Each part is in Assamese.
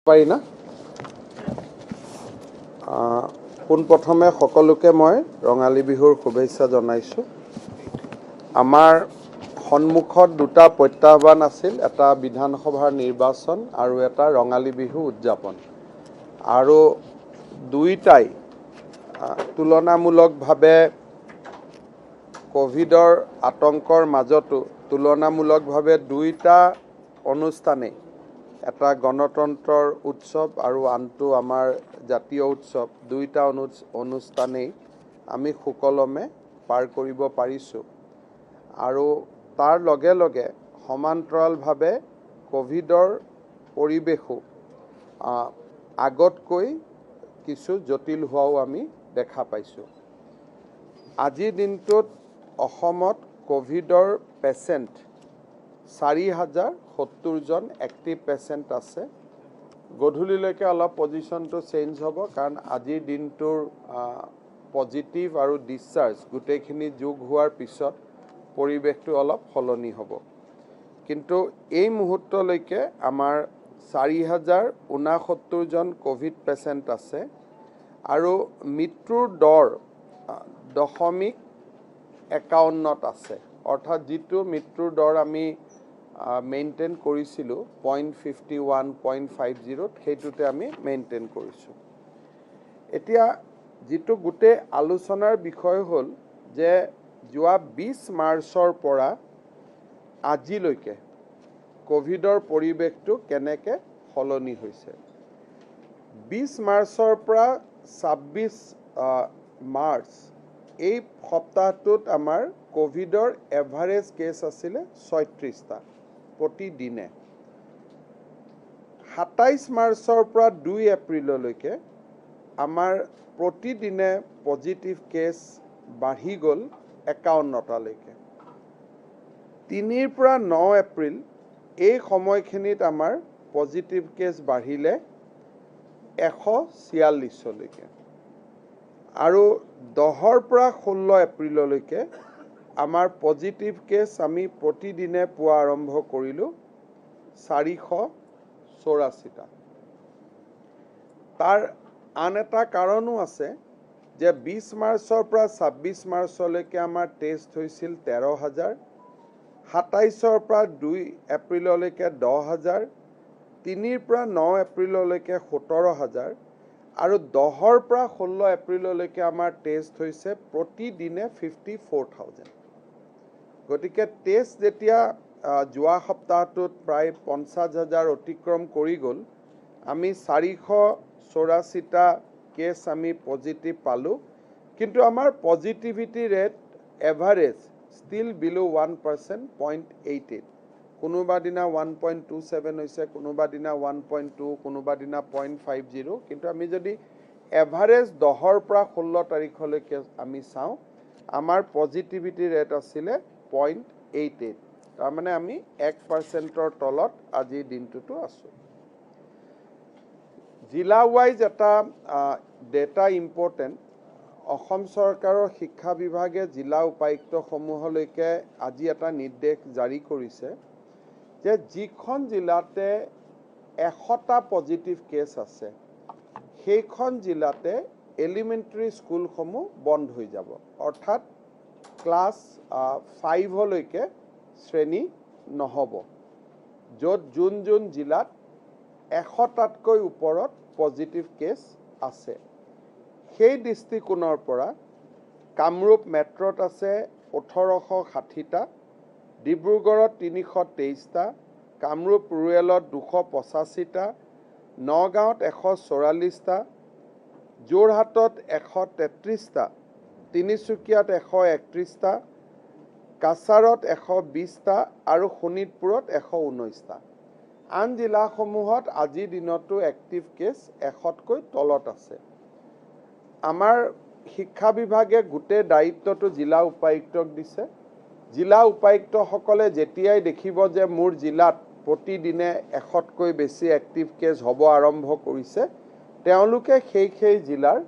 পাৰি না পোনপ্ৰথমে সকলোকে মই ৰঙালী বিহুৰ শুভেচ্ছা জনাইছোঁ। আমাৰ সন্মুখত দুটা প্ৰত্যাহ্বান আছিল, এটা বিধানসভাৰ নিৰ্বাচন আৰু এটা ৰঙালী বিহু উদযাপন। আৰু দুইটাই তুলনামূলকভাৱে কোভিডৰ আতংকৰ মাজতো তুলনামূলকভাৱে দুইটা অনুষ্ঠানেই, এটা গণতন্ত্ৰৰ উৎসৱ আৰু আনটো আমাৰ জাতীয় উৎসৱ, দুইটা অনুষ্ঠানেই আমি সুকলমে পাৰ কৰিব পাৰিছোঁ। আৰু তাৰ লগে লগে সমান্তৰালভাৱে কোভিডৰ পৰিৱেশো আগতকৈ কিছু জটিল হোৱাও আমি দেখা পাইছোঁ। আজিৰ দিনটোত অসমত কোভিডৰ পেচেণ্ট 4070 জন এক্টিভ পেচেণ্ট আছে। গধূলিলৈকে অলপ পজিশ্যনটো চেঞ্জ হ'ব, কাৰণ আজিৰ দিনটোৰ পজিটিভ আৰু ডিছচাৰ্জ গোটেইখিনি যোগ হোৱাৰ পিছত পৰিৱেশটো অলপ সলনি হ'ব। কিন্তু এই মুহূৰ্তলৈকে আমাৰ 4069 জন কোভিড পেচেণ্ট আছে আৰু মৃত্যুৰ দৰ 0.51 আছে, অৰ্থাৎ যিটো মৃত্যুৰ দৰ আমি মেইনটেইন কৰিছিলোঁ 0.51, 0.50, সেইটোতে আমি মেইনটেইন কৰিছোঁ। এতিয়া যিটো গোটেই আলোচনাৰ বিষয় হ'ল যে যোৱা 20 মাৰ্চৰ পৰা আজিলৈকে কোভিডৰ পৰিৱেশটো কেনেকৈ সলনি হৈছে। 20 মাৰ্চৰ পৰা 26 মাৰ্চ এই সপ্তাহটোত আমাৰ কোভিডৰ এভাৰেজ কেছ আছিলে 36টা প্ৰতিদিনে। 27 মাৰ্চৰ পৰা 2 এপ্ৰিললৈকে আমাৰ প্ৰতিদিনে পজিটিভ কেছ বাঢ়ি গ'ল 51টালৈকে। 3 পৰা 9 এপ্ৰিল এই সময়খিনিত আমাৰ পজিটিভ কেছ বাঢ়িলে 146লৈকে। আৰু 10 পৰা 16 এপ্ৰিললৈকে আমাৰ পজিটিভ কেছ আমি প্ৰতিদিনে পোৱা আৰম্ভ কৰিলোঁ 484টা। তাৰ আন এটা কাৰণো আছে যে 20 মাৰ্চৰ পৰা 26 মাৰ্চলৈকে আমাৰ টেষ্ট হৈছিল 13,000, 27ৰ পৰা 2 এপ্ৰিললৈকে 10,000, 3 পৰা 9 এপ্ৰিললৈকে 17,000 আৰু 10ৰ পৰা 16 এপ্ৰিললৈকে আমাৰ টেষ্ট হৈছে প্ৰতিদিনে 54,000। গতিকে টেষ্ট যেতিয়া যোৱা সপ্তাহটোত প্ৰায় 50,000 অতিক্ৰম কৰি গ'ল, আমি 484টা কেছ আমি পজিটিভ পালোঁ। কিন্তু আমাৰ পজিটিভিটি ৰেট এভাৰেজ ষ্টিল বিলো 1%, 0.88। কোনোবা দিনা 1.27 হৈছে, কোনোবা দিনা 1.2, কোনোবা দিনা 0.50। কিন্তু আমি যদি এভাৰেজ 10ৰ পৰা 16 তাৰিখলৈকে আমি চাওঁ, আমাৰ পজিটিভিটি ৰেট আছিলে 0.88। তাৰমানে আমি 1%ৰ তলত আজিৰ দিনটোতো আছোঁ। জিলা ৱাইজ এটা ডেটা ইম্পৰ্টেণ্ট। অসম চৰকাৰৰ শিক্ষা বিভাগে জিলা উপায়ুক্তসমূহলৈকে আজি এটা নিৰ্দেশ জাৰি কৰিছে যে যিখন জিলাতে 100টা পজিটিভ কেছ আছে, সেইখন জিলাতে এলিমেণ্টাৰী স্কুলসমূহ বন্ধ হৈ যাব, অৰ্থাৎ ক্লাছ 5লৈকে শ্ৰেণী নহ'ব। য'ত যোন জিলাত 100টাতকৈ ওপৰত পজিটিভ কেছ আছে। সেই দৃষ্টিকোণৰ পৰা কামৰূপ মেট্ৰত আছে 1860টা, ডিব্ৰুগড়ত 323টা, কামৰূপ ৰুৰেলত 285টা, নগাঁৱত 144টা, যোৰহাটত 133টা, তিনিচুকীয়াত 131টা, কাছাৰত 120টা আৰু শোণিতপুৰত 119টা। আন জিলাসমূহত আজিৰ দিনতো এক্টিভ কেছ 100তকৈ তলত আছে। আমাৰ শিক্ষা বিভাগে গোটেই দায়িত্বটো জিলা উপায়ুক্তক দিছে। জিলা উপায়ুক্তসকলে যেতিয়াই দেখিব যে মোৰ জিলাত প্ৰতিদিনে 100তকৈ বেছি এক্টিভ কেছ হ'ব আৰম্ভ কৰিছে, তেওঁলোকে সেই জিলাৰ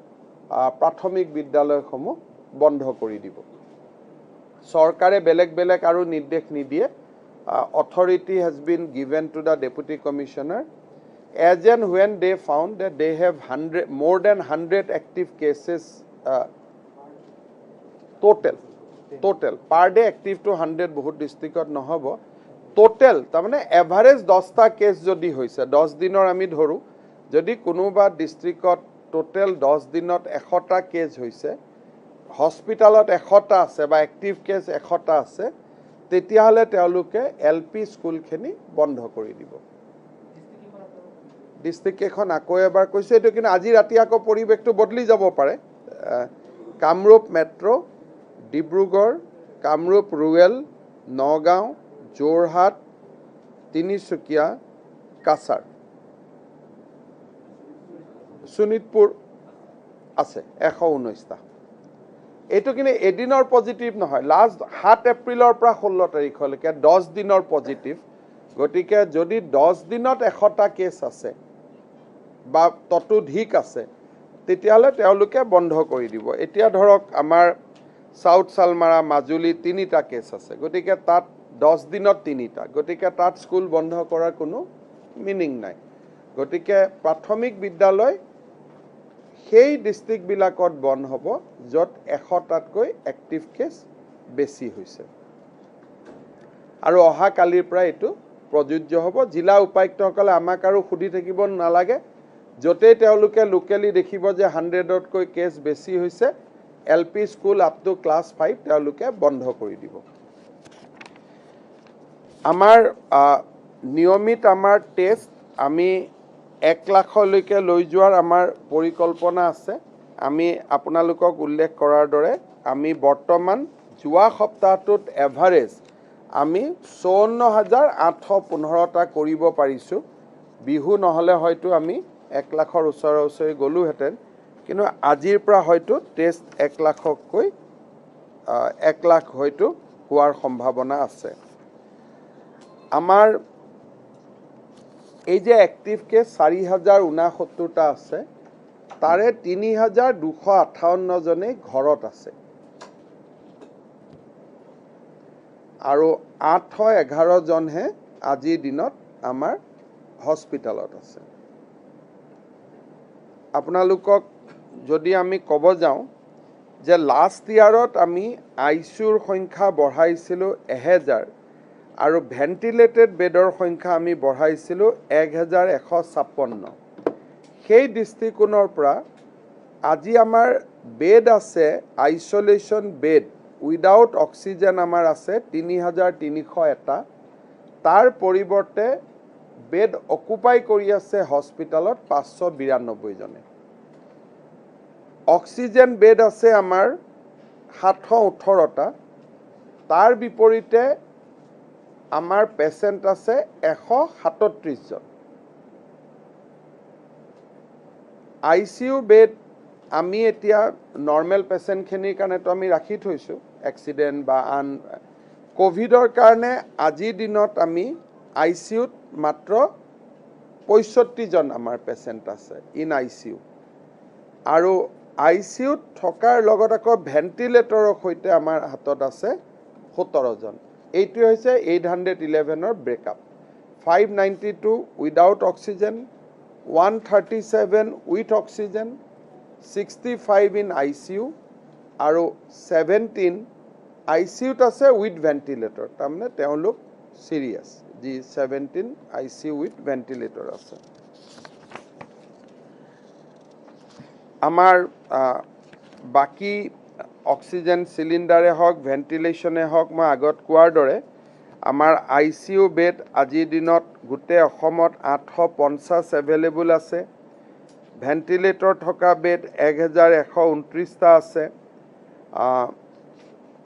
প্ৰাথমিক বিদ্যালয়সমূহ বন্ধ কৰি দিব। চৰকাৰে বেলেগ আৰু নিৰ্দেশ নিদিয়ে। Authority has been given to the Deputy Commissioner as and when they found that they have more than 100 active cases total per day active to 100 বহুত ডিস্ট্ৰিক্টত নহব টোটাল তাৰমানে এভাৰেজ 10টা কেছ যদি হৈছে 10 দিনৰ আমি ধৰো যদি কোনোবা ডিস্ট্ৰিক্টত টোটাল 10 দিনত 100টা কেছ হৈছে হস্পিটালত 100টা আছে বা এক্টিভ কেছ 100টা আছে তেতিয়াহলে তেওঁলোকে এলপি স্কুলখিনি বন্ধ কৰি দিব ডিস্ট্ৰিক্ট এখন আকৌ এবাৰ কৈছে এটো কিন্তু আজি ৰাতি আকৌ পৰিবেশটো বদলি যাব পাৰে কামৰূপ মেট্ৰো ডিব্ৰুগড় কামৰূপ ৰুৰেল নগাঁও যোৰহাট তিনিচুকীয়া কাছাৰ শোণিতপুৰ আছে 119টা এইটো কিন্তু এদিনৰ পজিটিভ নহয় লাষ্ট 7 এপ্ৰিলৰ পৰা 16 তাৰিখলৈকে 10 দিনৰ পজিটিভ গতিকে যদি 10 দিনত 100টা কেছ আছে বা ততোধিক আছে তেতিয়াহলে তেওঁলোকে বন্ধ কৰি দিব এতিয়া ধৰক আমাৰ সাউথ সালমাৰা মাজুলী 3টা কেছ আছে গতিকে তাত 10 দিনত 3টা গতিকে তাত স্কুল বন্ধ কৰাৰ কোনো মিনিং নাই গতিকে প্ৰাথমিক বিদ্যালয় সেই ডিস্ট্ৰিক্ট বিলাকত বন্ধ হ'ব যত 100টাতকৈ এক্টিভ কেছ বেছি হৈছে আৰু অহা কালিৰ পৰা এটো প্ৰযোজ্য হ'ব জিলা উপায়ুক্তসকলে আমাক আৰু খুদি থাকিব নালাগে যতে তেওঁলোকে লোকেলি দেখিব যে 100তকৈ কেছ বেছি হৈছে LP school up to class 5 তেওঁলোকে বন্ধ কৰি দিব আমাৰ নিয়মিত আমাৰ টেষ্ট আমি 1 লাখলৈকে লৈ যোৱাৰ আমাৰ পৰিকল্পনা আছে আমি আপোনালোকক উল্লেখ কৰাৰ দৰে আমি বৰ্তমান যোৱা সপ্তাহটোত এভাৰেজ আমি 54815টা কৰিব পাৰিছো বিহু নহলে হয়তো আমি 1 লাখৰ ওচৰা-ওচৰি গলুহেতেন কিন্তু আজিৰ পৰা হয়তো টেষ্ট 1 লাখকৈ 1 লাখ হয়তো হোৱাৰ সম্ভাৱনা আছে আমাৰ এই যে এক্টিভ কেছ 4069টা আছে তাৰে 3258 জনে ঘৰত আছে আৰু 811 জনহে আজিৰ দিনত আমাৰ হস্পিটালত আছে আপোনালোকক যদি আমি কব যাওঁ যে লাষ্ট ইয়াৰত আমি আইসিউৰ সংখ্যা বঢ়াইছিলো 1000 আৰু ভেন্টিলেটেড বেডৰ সংখ্যা আমি বঢ়াইছিলো 1156 সেই দৃষ্টিকোণৰ পৰা আজি আমাৰ বেড আছে আইসোলেশন বেড উইদাউট অক্সিজেন আমাৰ আছে 3301টা তাৰ পৰিৱৰ্তে বেড অকুপাই কৰি আছে হস্পিটালত 592 জনে অক্সিজেন বেড আছে আমাৰ 718টা তাৰ বিপৰীতে আমাৰ পেশেন্ট আছে 137 জন আইসিইউ বেড আমি এতিয়া নৰমাল পেশেন্ট খিনিৰ কাৰণে তো আমি ৰাখি থৈছো এক্সিডেন্ট বা আন কোভিডৰ কাৰণে আজিৰ দিনত আমি আইসিইউত মাত্ৰ 65 জন আমাৰ পেশেন্ট আছে ইন আইসিইউ আৰু আইসিইউত থকাৰ লগত আকৌ ভেন্টিলেটৰৰ সৈতে আমাৰ হাতত আছে 17 জন এইটো হৈছে 811ৰ breakup 592 without oxygen 137 with oxygen 65 in ICU আৰু 17 ICUত আছে উইথ ভেন্টিলেটৰ তাৰমানে তেওঁলোক সিৰিয়াস যি 17 ICU উইথ ভেন্টিলেটৰ আছে আমাৰ বাকি অক্সিজেন সিলিন্ডাৰে হক ভেন্টিলেশনে হক মই আগত কোৱাৰ দৰে আমাৰ ICU বেড আজিৰ দিনত গুটে অসমত 850 এভেইলেবল আছে ভেন্টিলেটৰ থকা বেড 1129টা আছে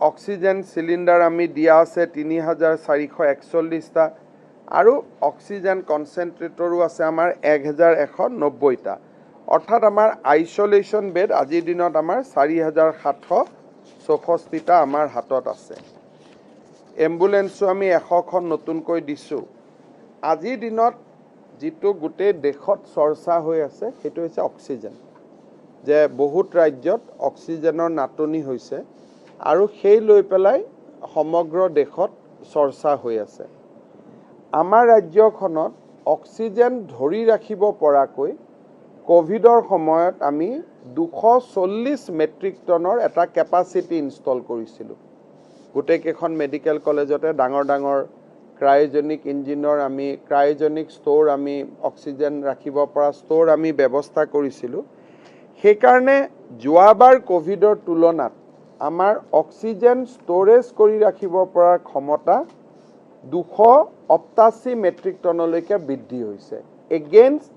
অক্সিজেন সিলিন্ডাৰ আমি দিয়া আছে 3441টা আৰু অক্সিজেন কনসেন্ট্ৰেটৰো আছে আমাৰ 1190টা অৰ্থাৎ আমাৰ আইসোলেশন বেড আজিৰ দিনত আমাৰ 4764টা আমাৰ হাতত আছে এম্বুলেন্সও আমি 100খন নতুনকৈ দিছো আজিৰ দিনত যেটো গুটে দেশত চৰ্চা হৈ আছে হেতু হৈছে অক্সিজেন যে বহুত ৰাজ্যত অক্সিজেনৰ নাটনি হৈছে আৰু সেই লৈ পেলাই সমগ্ৰ দেশত চৰ্চা হৈ আছে আমাৰ ৰাজ্যখনত অক্সিজেন ধৰি ৰাখিব পৰাকৈ কোভিডৰ সময়ত আমি 240 মেট্ৰিক টনৰ এটা কেপাচিটি ইনষ্টল কৰিছিলোঁ গোটেইকেইখন মেডিকেল কলেজতে ডাঙৰ ডাঙৰ ক্ৰায়োজেনিক ইঞ্জিনৰ আমি ক্ৰায়োজেনিক ষ্ট'ৰ আমি অক্সিজেন ৰাখিব পৰা ষ্ট'ৰ আমি ব্যৱস্থা কৰিছিলোঁ সেইকাৰণে যোৱাবাৰ কোভিডৰ তুলনাত আমাৰ অক্সিজেন ষ্ট'ৰেজ কৰি ৰাখিব পৰাৰ ক্ষমতা 288 মেট্ৰিক টনলৈকে বৃদ্ধি হৈছে এগেইনষ্ট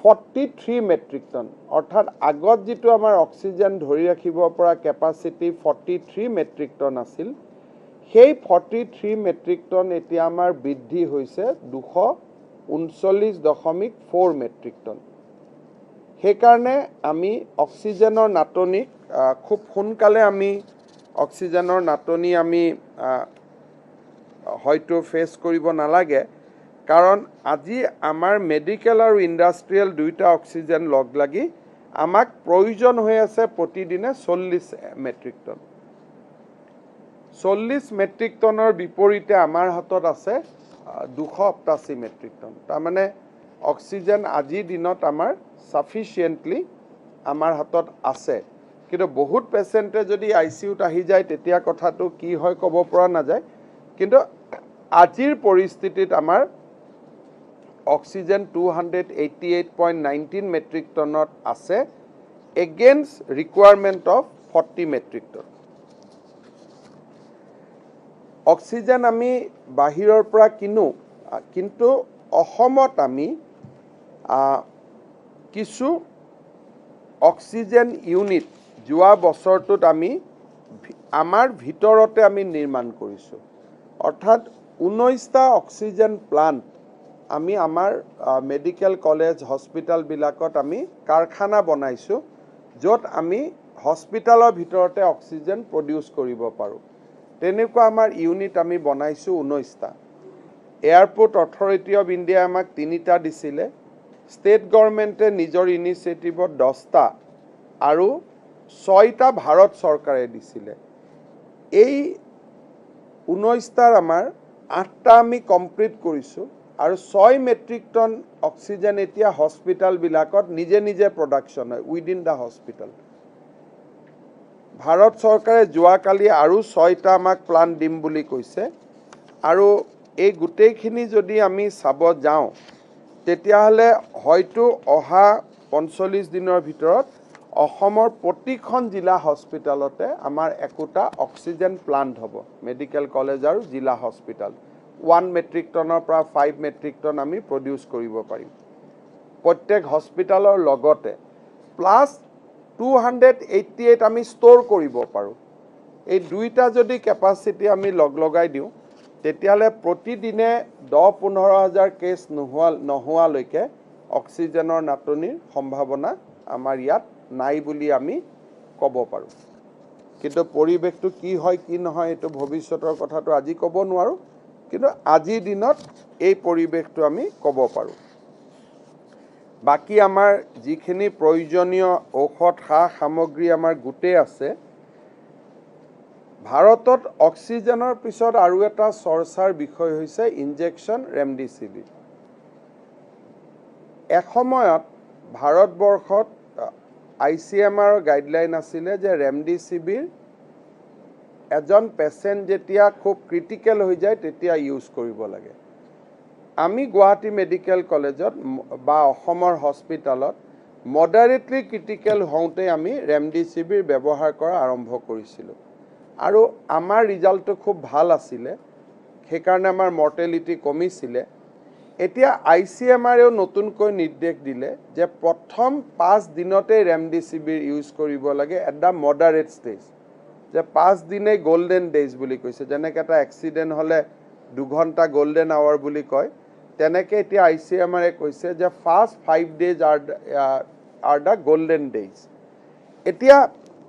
43 মেট্ৰিক টন অৰ্থাৎ আগত যিটো আমাৰ অক্সিজেন ধৰি ৰাখিব পৰা কেপাচিটি 43 মেট্ৰিক টন আছিল সেই 43 মেট্ৰিক টন এতিয়া আমাৰ বৃদ্ধি হৈছে 239.4 মেট্ৰিক টন সেইকাৰণে আমি অক্সিজেনৰ নাটনিক খুব সোনকালে আমি অক্সিজেনৰ নাটনি আমি হয়তো ফেচ কৰিব নালাগে কাৰণ আজি আমাৰ মেডিকেল আৰু ইণ্ডাষ্ট্ৰিয়েল দুইটা অক্সিজেন লগ লাগি আমাক প্ৰয়োজন হৈ আছে প্ৰতিদিনে 40 মেট্ৰিক টন 40 মেট্ৰিক টনৰ বিপৰীতে আমাৰ হাতত আছে 288 মেট্ৰিক টন তাৰমানে অক্সিজেন আজিৰ দিনত আমাৰ সাফিচিয়েন্টলি আমাৰ হাতত আছে কিন্তু বহুত পেচেণ্টে যদি আইচিইউত আহি যায় তেতিয়া কথাটো কি হয় ক'ব পৰা নাযায় কিন্তু আজিৰ পৰিস্থিতিত আমাৰ অক্সিজেন 288.19 মেট্ৰিক টনত আছে against requirement of 40 metric ton oxygen আমি বাহিৰৰ পৰা কিনো কিন্তু অসমত আমি কিছু অক্সিজেন ইউনিট যোৱা বছৰটোত আমি আমাৰ ভিতৰতে আমি নিৰ্মাণ কৰিছোঁ অৰ্থাৎ 19টা অক্সিজেন প্লান্ট আমি আমাৰ মেডিকেল কলেজ হস্পিটালবিলাকত আমি কাৰখানা বনাইছোঁ য'ত আমি হস্পিটালৰ ভিতৰতে অক্সিজেন প্ৰডিউচ কৰিব পাৰোঁ তেনেকুৱা আমাৰ ইউনিট আমি বনাইছোঁ 19টা এয়াৰপোৰ্ট অথৰিটি অফ ইণ্ডিয়া আমাক 3টা দিছিলে ষ্টেট গভৰ্ণমেণ্টে নিজৰ ইনিচিয়েটিভত 10টা আৰু 6টা ভাৰত চৰকাৰে দিছিলে এই 19টাৰ আমাৰ 8টা আমি কমপ্লিট কৰিছোঁ আৰু 6 মেট্ৰিক টন অক্সিজেন এতিয়া হস্পিটালবিলাকত নিজে নিজে প্ৰডাকশ্যন হয় উইদিন দ্য হস্পিটাল ভাৰত চৰকাৰে যোৱাকালি আৰু 6টা আমাক প্লান দিম বুলি কৈছে আৰু এই গোটেইখিনি যদি আমি চাব যাওঁ তেতিয়াহ'লে হয়তো অহা 45 দিনৰ ভিতৰত অসমৰ প্ৰতিখন জিলা হস্পিটালতে আমাৰ একোটা অক্সিজেন প্লান্ট হ'ব মেডিকেল কলেজ আৰু জিলা হস্পিটাল 1 মেট্ৰিক টনৰ পৰা 5 মেট্ৰিক টন আমি প্ৰডিউচ কৰিব পাৰিম প্ৰত্যেক হস্পিটালৰ লগতে প্লাছ 288 আমি ষ্ট'ৰ কৰিব পাৰোঁ এই দুইটা যদি কেপাচিটি আমি লগাই দিওঁ তেতিয়াহ'লে প্ৰতিদিনে 10-15 হাজাৰ কেছ নোহোৱালৈকে অক্সিজেনৰ নাটনিৰ সম্ভাৱনা আমাৰ ইয়াত নাই বুলি আমি ক'ব পাৰোঁ কিন্তু পৰিৱেশটো কি হয় কি নহয় এইটো ভৱিষ্যতৰ কথাটো আজি ক'ব নোৱাৰোঁ কিন্তু আজিৰ দিনত এই পৰিৱেশটো আমি ক'ব পাৰোঁ বাকি আমাৰ যিখিনি প্ৰয়োজনীয় ঔষধ সামগ্ৰী আমাৰ গোটেই আছে ভাৰতত অক্সিজেনৰ পিছত আৰু এটা চৰ্চাৰ বিষয় হৈছে ইনজেকশ্যন ৰেমডিচিভিৰ এসময়ত ভাৰতবৰ্ষত ICMR গাইডলাইন আছিলে যে ৰেমডিচিভিৰ এজন পেচেণ্ট যেতিয়া খুব ক্ৰিটিকেল হৈ যায় তেতিয়া ইউজ কৰিব লাগে আমি গুৱাহাটী মেডিকেল কলেজত বা অসমৰ হস্পিটালত মডাৰেটলি ক্ৰিটিকেল হওঁতে আমি ৰেমডিচিভিৰ ব্যৱহাৰ কৰা আৰম্ভ কৰিছিলোঁ আৰু আমাৰ ৰিজাল্টটো খুব ভাল আছিলে সেইকাৰণে আমাৰ মৰ্টেলিটি কমিছিলে এতিয়া ICMRও নতুনকৈ নিৰ্দেশ দিলে যে প্ৰথম 5 দিনতে ৰেমডিচিভিৰ ইউজ কৰিব লাগে এট দ্য মডাৰেট ষ্টেজ যে 5 দিনে গোল্ডেন ডেজ বুলি কৈছে যেনেকৈ এটা এক্সিডেণ্ট হ'লে 2 ঘণ্টা গোল্ডেন আৱাৰ বুলি কয় তেনেকৈ এতিয়া ICMRে কৈছে যে first 5 days are the golden days এতিয়া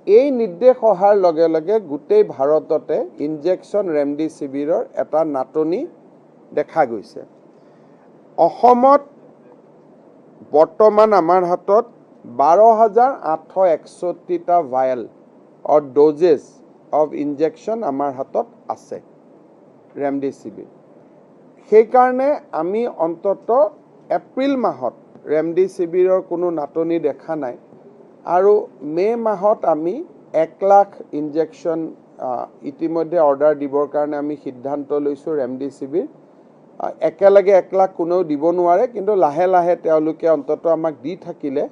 এই নিৰ্দেশ অহাৰ লগে লগে গোটেই ভাৰততে ইনজেকশ্যন ৰেমডিচিভিৰৰ এটা নাটনি দেখা গৈছে অসমত বৰ্তমান আমাৰ হাতত 12,861টা vial or doses of injection আমাৰ হাতত আছে ৰেমডিচিভিৰ সেইকাৰণে আমি অন্তত এপ্ৰিল মাহত ৰেমডিচিভিৰৰ কোনো নাটনি দেখা নাই আৰু মে মাহত আমি 1 লাখ ইনজেকশ্যন ইতিমধ্যে অৰ্ডাৰ দিবৰ কাৰণে আমি সিদ্ধান্ত লৈছোঁ ৰেমডিচিভিৰ একেলগে 1 লাখ কোনেও দিব নোৱাৰে কিন্তু লাহে লাহে তেওঁলোকে অন্তত আমাক দি থাকিলে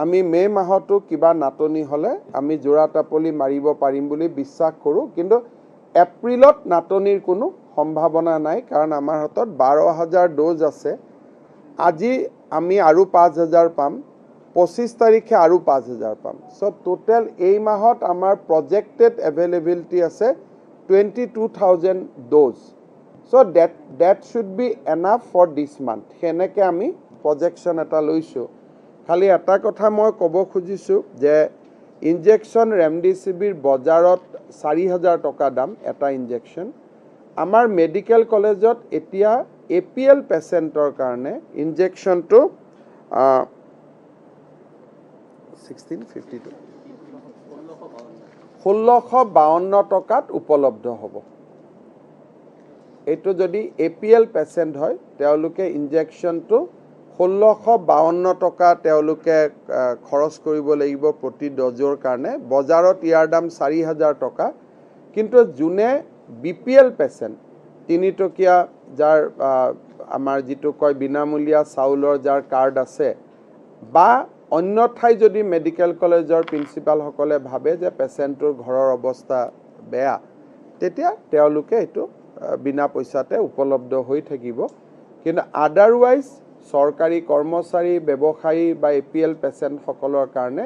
আমি মে মাহতো কিবা নাটনি হ'লে আমি জোৰা টাপলি মাৰিব পাৰিম বুলি বিশ্বাস কৰোঁ কিন্তু এপ্ৰিলত নাটনিৰ কোনো সম্ভাৱনা নাই কাৰণ আমাৰ হাতত 12,000 ড'জ আছে আজি আমি আৰু 5,000 পাম 25 তাৰিখে আৰু 5,000 পাম সো টোটেল এই মাহত আমাৰ প্ৰজেক্টেড এভেইলেবিলিটি আছে 22,000 dose so that should be enough for this month হেনেকে আমি প্ৰজেকশ্যন এটা লৈছোঁ খালি এটা কথা মই ক'ব খুজিছোঁ যে ইনজেকশ্যন ৰেমডিচিভিৰ বজাৰত 4,000 টকা দাম এটা ইনজেকশ্যন আমাৰ মেডিকেল কলেজত এতিয়া এপিএল পেচেণ্টৰ কাৰণে ইনজেকশ্যনটো 1652 টকাত উপলব্ধ হ'ব এইটো যদি এপিএল পেচেণ্ট হয় তেওঁলোকে ইনজেকশ্যনটো 1652 টকা তেওঁলোকে খৰচ কৰিব লাগিব প্ৰতি ডজৰ কাৰণে বজাৰত ইয়াৰ দাম 4,000 টকা কিন্তু যোনে বিপিএল পেচেণ্ট 3 টকীয়া যাৰ আমাৰ যিটো কয় বিনামূলীয়া চাউলৰ যাৰ কাৰ্ড আছে বা অন্যথাই যদি মেডিকেল কলেজৰ প্ৰিন্সিপালসকলে ভাবে যে পেচেণ্টৰ ঘৰৰ অৱস্থা বেয়া তেতিয়া তেওঁলোকে এইটো বিনা পইচাতে উপলব্ধ হৈ থাকিব কিন্তু আদাৰৱাইজ সৰকাৰী কৰ্মচাৰী ব্যৱসায়ী বা এপিএল পেচেণ্টসকলৰ কাৰণে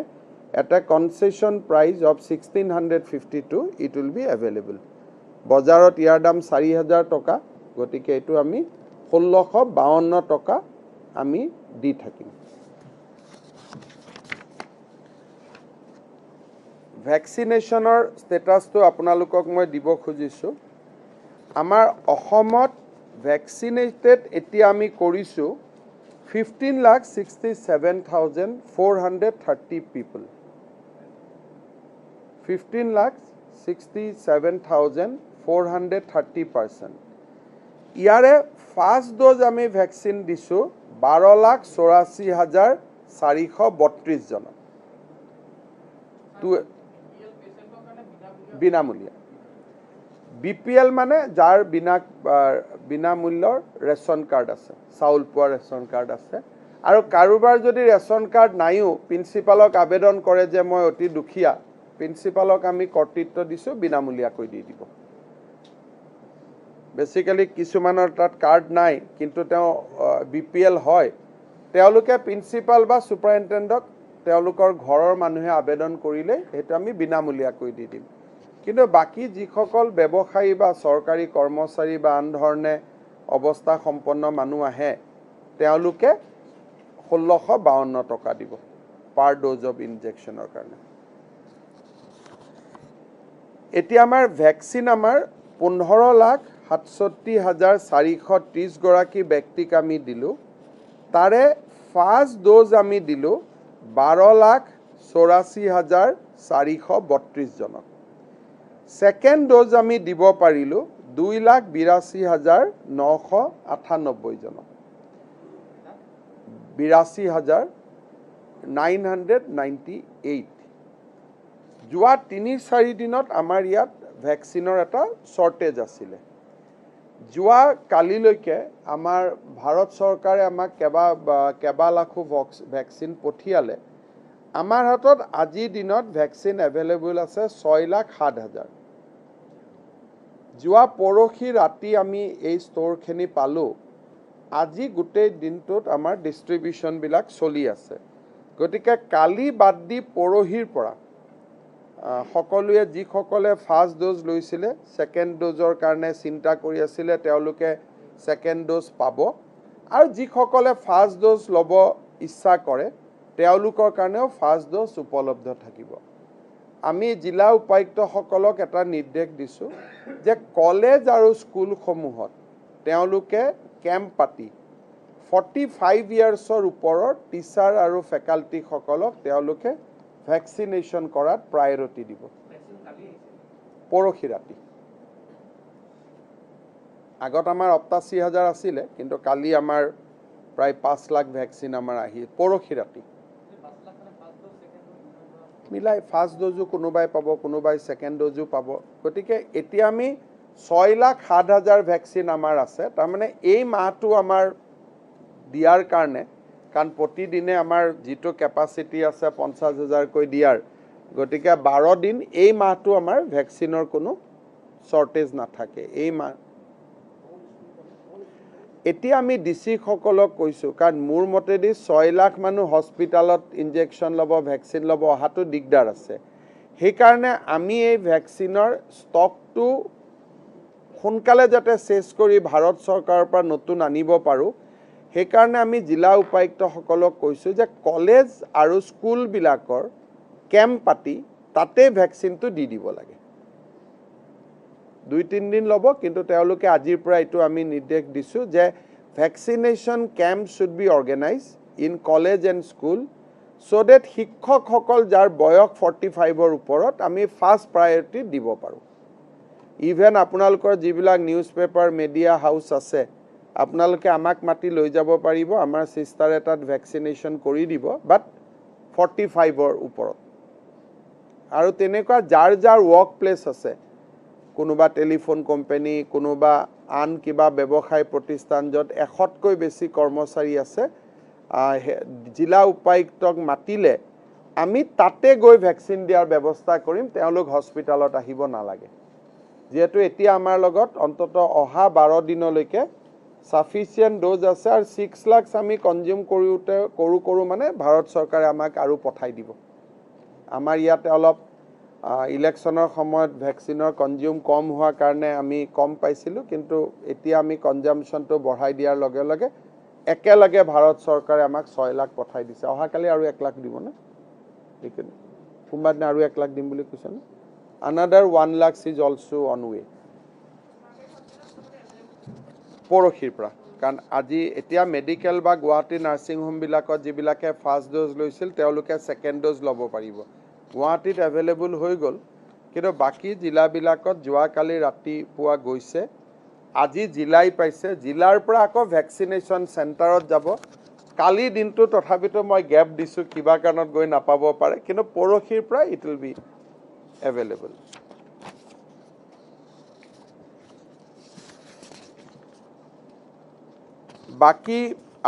এটা concession price of 1652 it will be available বজাৰত ইয়াৰ দাম 4,000 টকা গতিকে এইটো আমি 1652 টকা আমি দি থাকিম ভ্যাকসিনেশনৰ ষ্টেটাসটো আপোনালোকক মই দিব খুজিছোঁ আমাৰ অসমত ভ্যাকসিনেটেড এতিয়া আমি কৰিছোঁ 15,67,430 people 15,67,430 person ইয়াৰে ফাৰ্স্ট ডোজ আমি ভ্যাকসিন দিছোঁ 12,84,432 জন বিনামূলীয়া বিপিএল মানে যাৰ বিনামূল্যৰ ৰেশন কাৰ্ড আছে চাউল পোৱা ৰেশন কাৰ্ড আছে আৰু কাৰোবাৰ যদি ৰেশন কাৰ্ড নাইও প্ৰিন্সিপালক আবেদন কৰে যে মই অতি দুখীয়া প্ৰিন্সিপালক আমি কৰ্তৃত্ব দিছোঁ বিনামূলীয়া কৈ দি দিব বেসিক্যালি কিছুমানৰ তাত কাৰ্ড নাই কিন্তু তেওঁ বিপিএল হয় তেওঁলোকে প্ৰিন্সিপাল বা সুপাৰিনটেন্ডেন্টক তেওঁলোকৰ ঘৰৰ মানুহে আবেদন কৰিলে হেতু আমি বিনামূলীয়া কৈ দি দিম কিন্তু বাকি যিসকল ব্যৱসায়ী বা সৰকাৰী কৰ্মচাৰী বা আন ধৰণে অৱস্থা সম্পন্ন মানুহ আহে তেওঁলোকে 1652 টকা দিব পাৰ ডোজ অফ ইনজেকশ্যনৰ কাৰণে এতিয়া আমাৰ ভ্যাকসিন আমাৰ 15,67,430 গৰাকী ব্যক্তিক আমি দিলো তাৰে ফাৰ্স্ট ডোজ আমি দিলো 12,84,432 জনক সেকেন্ড ডোজ আমি দিব পাৰিলো 2,82,998 জনক 82,998 যোৱা 3-4 দিনত আমাৰ ইয়াত ভ্যাকসিনৰ এটা শৰ্টেজ আছিল যোৱা কালিলৈকে আমাৰ ভাৰত চৰকাৰে আমাক কেবা লাখো ভ্যাকসিন পঠিয়ালে আমাৰ হাতত আজি দিনত ভ্যাকসিন এভেইলেবল আছে 6,07,000 যোৱা পৰখি ৰাতি আমি এই ষ্টৰখিনি পালো আজি গোটেই দিনটোত আমাৰ ডিস্ট্ৰিবিউশন বিলাক চলি আছে গতিকে কালি বাদ দি পৰহিৰ পৰা সকলোৱে যিসকলে ফাৰ্স্ট ডোজ লৈছিলে সেকেন্ড ডোজৰ কাৰণে চিন্তা কৰি আছিল তেওঁলোকে সেকেন্ড ডোজ পাব আৰু যিসকলে ফাৰ্স্ট ডোজ ল'ব ইচ্ছা কৰে তেওঁলোকৰ কাৰণেও ফাৰ্স্ট ডোজ উপলব্ধ থাকিব আমি জিলা উপায়ুক্তসকলক এটা নিৰ্দেশ দিছোঁ যে কলেজ আৰু স্কুলসমূহত তেওঁলোকে কেম্প পাতি 45 ইয়াৰ্ছৰ ওপৰৰ টিচাৰ আৰু ফেকাল্টি সকলক তেওঁলোকে ভ্যাকসিনেশন কৰাত প্ৰায়োৰিটি দিব পৰখি ৰাতি আগত আমাৰ ৮৮,০০০ আছিলে, কিন্তু কালি আমাৰ প্ৰায় ৫ লাখ ভেকচিন আমাৰ আহি পৰহি ৰাতি মিলাই ফাৰ্ষ্ট ড'জো কোনোবাই পাব, কোনোবাই ছেকেণ্ড ড'জো পাব। গতিকে এতিয়া আমি ৬,০৭,০০০ ভেকচিন আমাৰ আছে। তাৰমানে এই মাহটো আমাৰ দিয়াৰ কাৰণে, কাৰণ প্ৰতিদিনে আমাৰ যিটো কেপাচিটি আছে ৫০,০০০কৈ দিয়াৰ, গতিকে ১২ দিন এই মাহটো আমাৰ ভেকচিনৰ কোনো শ্বৰ্টেজ নাথাকে। এই মাহ এতিয়া আমি ডিচিসকলক কৈছোঁ, কাৰণ মোৰ মতেদি ৬ লাখ মানুহ হস্পিটেলত ইনজেকশ্যন ল'ব, ভেকচিন ল'ব অহাটো দিগদাৰ আছে। সেইকাৰণে আমি এই ভেকচিনৰ ষ্টকটো সোনকালে যাতে চেছ কৰি ভাৰত চৰকাৰৰ পৰা নতুন আনিব পাৰোঁ, সেইকাৰণে আমি জিলা উপায়ুক্তসকলক কৈছোঁ যে কলেজ আৰু স্কুলবিলাকৰ কেম্প পাতি তাতে ভেকচিনটো দি দিব লাগে। ২-৩ দিন ল'ব, কিন্তু তেওঁলোকে আজিৰ পৰা এইটো আমি নিৰ্দেশ দিছোঁ যে vaccination camp should be organise in college and school so' that শিক্ষকসকল যাৰ বয়স 45ৰ ওপৰত আমি ফাৰ্ষ্ট প্ৰায়ৰিটি দিব পাৰোঁ। ইভেন আপোনালোকৰ যিবিলাক নিউজ পেপাৰ মিডিয়া হাউচ আছে, আপোনালোকে আমাক মাতি লৈ যাব পাৰিব, আমাৰ চিষ্টাৰে তাত ভেকচিনেশ্যন কৰি দিব, বাট 45ৰ ওপৰত। আৰু তেনেকুৱা যাৰ যাৰ ৱৰ্ক প্লেচ আছে, কোনোবা টেলিফোন কোম্পানী, কোনোবা আন কিবা ব্যৱসায় প্ৰতিষ্ঠান য'ত ১০০তকৈ বেছি কৰ্মচাৰী আছে, জিলা উপায়ুক্তক মাতিলে আমি তাতে গৈ ভেকচিন দিয়াৰ ব্যৱস্থা কৰিম, তেওঁলোক হস্পিটেলত আহিব নালাগে। যিহেতু এতিয়া আমাৰ লগত অন্ততঃ অহা ১২ দিনলৈকে ছাফিচিয়েণ্ট ড'জ আছে, আৰু 6 লাখ আমি কনজিউম কৰোঁ মানে ভাৰত চৰকাৰে আমাক আৰু পঠাই দিব। আমাৰ ইয়াতে অলপ ইলেকশ্যনৰ সময়ত ভেকচিনৰ কনজিউম কম হোৱাৰ কাৰণে আমি কম পাইছিলোঁ, কিন্তু এতিয়া আমি কনজামশ্যনটো বঢ়াই দিয়াৰ লগে লগে একেলগে ভাৰত চৰকাৰে আমাক ৬ লাখ পঠাই দিছে। অহাকালি আৰু ১ লাখ দিবনে? কোনোবা দিনা আৰু ১ লাখ দিম বুলি কৈছেনে? Another 1 lakhs is also on way. পৰহিৰ পৰা, কাৰণ আজি এতিয়া মেডিকেল বা গুৱাহাটী নাৰ্ছিং হোমবিলাকত যিবিলাকে ফাৰ্ষ্ট ড'জ লৈছিল তেওঁলোকে ছেকেণ্ড ড'জ ল'ব পাৰিব। গুৱাহাটীত এভেইলেবল হৈ গ'ল, কিন্তু বাকী জিলাবিলাকত যোৱাকালি ৰাতিপুৱা গৈছে, আজি জিলাই পাইছে, জিলাৰ পৰা আকৌ ভেকচিনেশ্যন চেণ্টাৰত যাব। কালি দিনটো তথাপিতো মই গেপ দিছোঁ, কিবা কাৰণত গৈ নাপাব পাৰে, কিন্তু পৰহিৰ পৰা ইট উইল বি এভেইলেবল। বাকী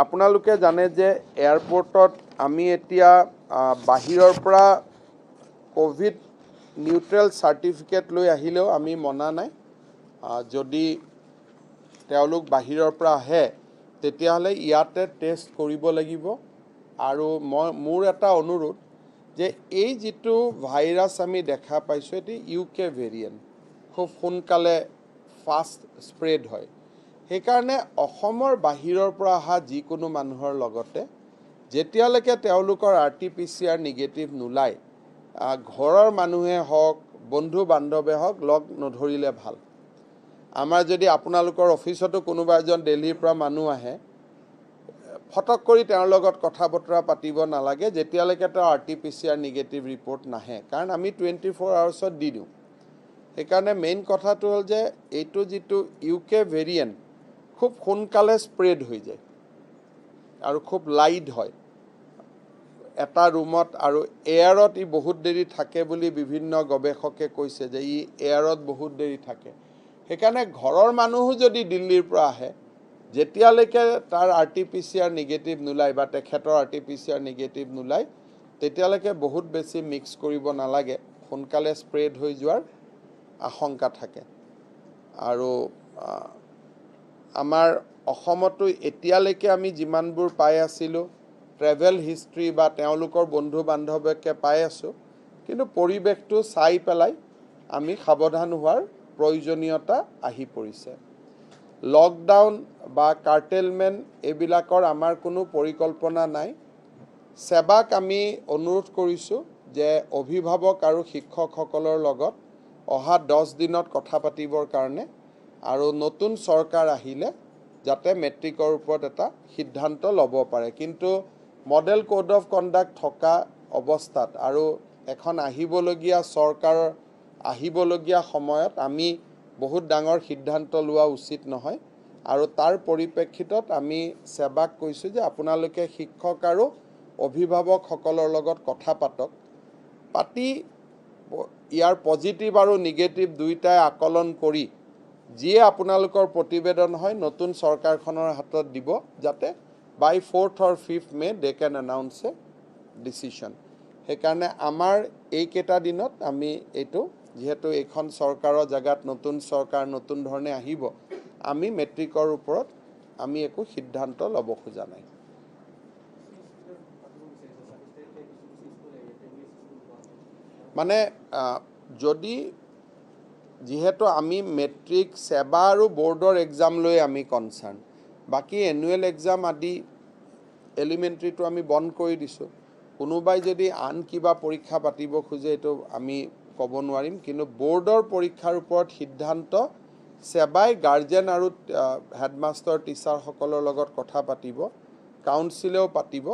আপোনালোকে জানে যে এয়াৰপৰ্টত আমি এতিয়া বাহিৰৰ পৰা ক'ভিড নিউট্ৰেল চাৰ্টিফিকেট লৈ আহিলেও আমি মনা নাই। যদি তেওঁলোক বাহিৰৰ পৰা আহে তেতিয়াহ'লে ইয়াতে টেষ্ট কৰিব লাগিব। আৰু মোৰ এটা অনুৰোধ যে এই যিটো ভাইৰাছ আমি দেখা পাইছোঁ, এটি UK ভেৰিয়েণ্ট, খুব সোনকালে ফাষ্ট স্প্ৰেড হয়। সেইকাৰণে অসমৰ বাহিৰৰ পৰা অহা যিকোনো মানুহৰ লগতে যেতিয়ালৈকে তেওঁলোকৰ RT-PCR নিগেটিভ নোলায়, ঘৰৰ মানুহে হওক, বন্ধু বান্ধৱে হওক, লগ নধৰিলে ভাল। আমাৰ যদি আপোনালোকৰ অফিচতো কোনোবা এজন দিল্লীৰ পৰা মানুহ আহে, ফটক কৰি তেওঁৰ লগত কথা বতৰা পাতিব নালাগে যেতিয়ালৈকে তেওঁ RT-PCR নিগেটিভ ৰিপৰ্ট নাহে, কাৰণ আমি 24 আৱাৰ্ছত দি দিওঁ। সেইকাৰণে মেইন কথাটো হ'ল যে এইটো যিটো UK ভেৰিয়েণ্ট খুব সোনকালে স্প্ৰেড হৈ যায় আৰু খুব লাইট হয় এটা ৰুমত, আৰু এয়াৰত ই বহুত দেৰি থাকে বুলি বিভিন্ন গৱেষকে কৈছে যে ই এয়াৰত বহুত দেৰি থাকে। সেইকাৰণে ঘৰৰ মানুহো যদি দিল্লীৰ পৰা আহে, যেতিয়ালৈকে তাৰ RT-PCR নিগেটিভ নোলায় বা তেখেতৰ RT-PCR নিগেটিভ নোলায়, তেতিয়ালৈকে বহুত বেছি মিক্স কৰিব নালাগে, সোনকালে স্প্ৰেড হৈ যোৱাৰ আশংকা থাকে। আৰু আমাৰ অসমতো এতিয়ালৈকে আমি যিমানবোৰ পাই আছিলোঁ, ট্ৰেভেল হিষ্ট্ৰী বা তেওঁলোকৰ বন্ধু বান্ধৱকে পাই আছোঁ, কিন্তু পৰিৱেশটো চাই পেলাই আমি সাৱধান হোৱাৰ প্ৰয়োজনীয়তা আহি পৰিছে। লকডাউন বা কাৰ্টেলমেণ্ট এইবিলাকৰ আমাৰ কোনো পৰিকল্পনা নাই। সেৱাক আমি অনুৰোধ কৰিছোঁ যে অভিভাৱক আৰু শিক্ষকসকলৰ লগত অহা 10 দিনত কথা পাতিবৰ কাৰণে, আৰু নতুন চৰকাৰ আহিলে যাতে মেট্ৰিকৰ ওপৰত এটা সিদ্ধান্ত ল'ব পাৰে। কিন্তু মডেল কোড অফ কণ্ডাক্ট থকা অৱস্থাত আৰু এখন আহিবলগীয়া চৰকাৰৰ আহিবলগীয়া সময়ত আমি বহুত ডাঙৰ সিদ্ধান্ত লোৱা উচিত নহয় আৰু তাৰ পৰিপ্ৰেক্ষিতত আমি সেৱাক কৈছোঁ যে আপোনালোকে শিক্ষক আৰু অভিভাৱকসকলৰ লগত কথা পাতি ইয়াৰ পজিটিভ আৰু নিগেটিভ দুইটাই আকলন কৰি যিয়ে আপোনালোকৰ প্ৰতিবেদন হয় নতুন চৰকাৰখনৰ হাতত দিব যাতে বাই 4th or 5th May they can announce a decision. সেইকাৰণে আমাৰ এইকেইটা দিনত আমি এইটো যেহেতু এখন চৰকাৰৰ জাগাত নতুন চৰকাৰ নতুন ধৰণে আহিব আমি মেট্ৰিকৰ ওপৰত আমি একো সিদ্ধান্ত ল'ব খোজা নাই মানে যদি যেহেতু আমি মেট্ৰিক সেৱা আৰু বোৰ্ডৰ এক্সাম লৈ আমি কনসাৰ্ন বাকি এনুৱেল এক্সাম আদি এলিমেণ্টাৰীটো আমি বন্ধ কৰি দিছোঁ কোনোবাই যদি আন কিবা পৰীক্ষা পাতিব খোজে এইটো আমি ক'ব নোৱাৰিম কিন্তু বোৰ্ডৰ পৰীক্ষাৰ ওপৰত সিদ্ধান্ত সেৱাই গাৰ্জেন আৰু হেডমাষ্টাৰ টিচাৰসকলৰ লগত কথা পাতিব কাউন্সিলেও পাতিব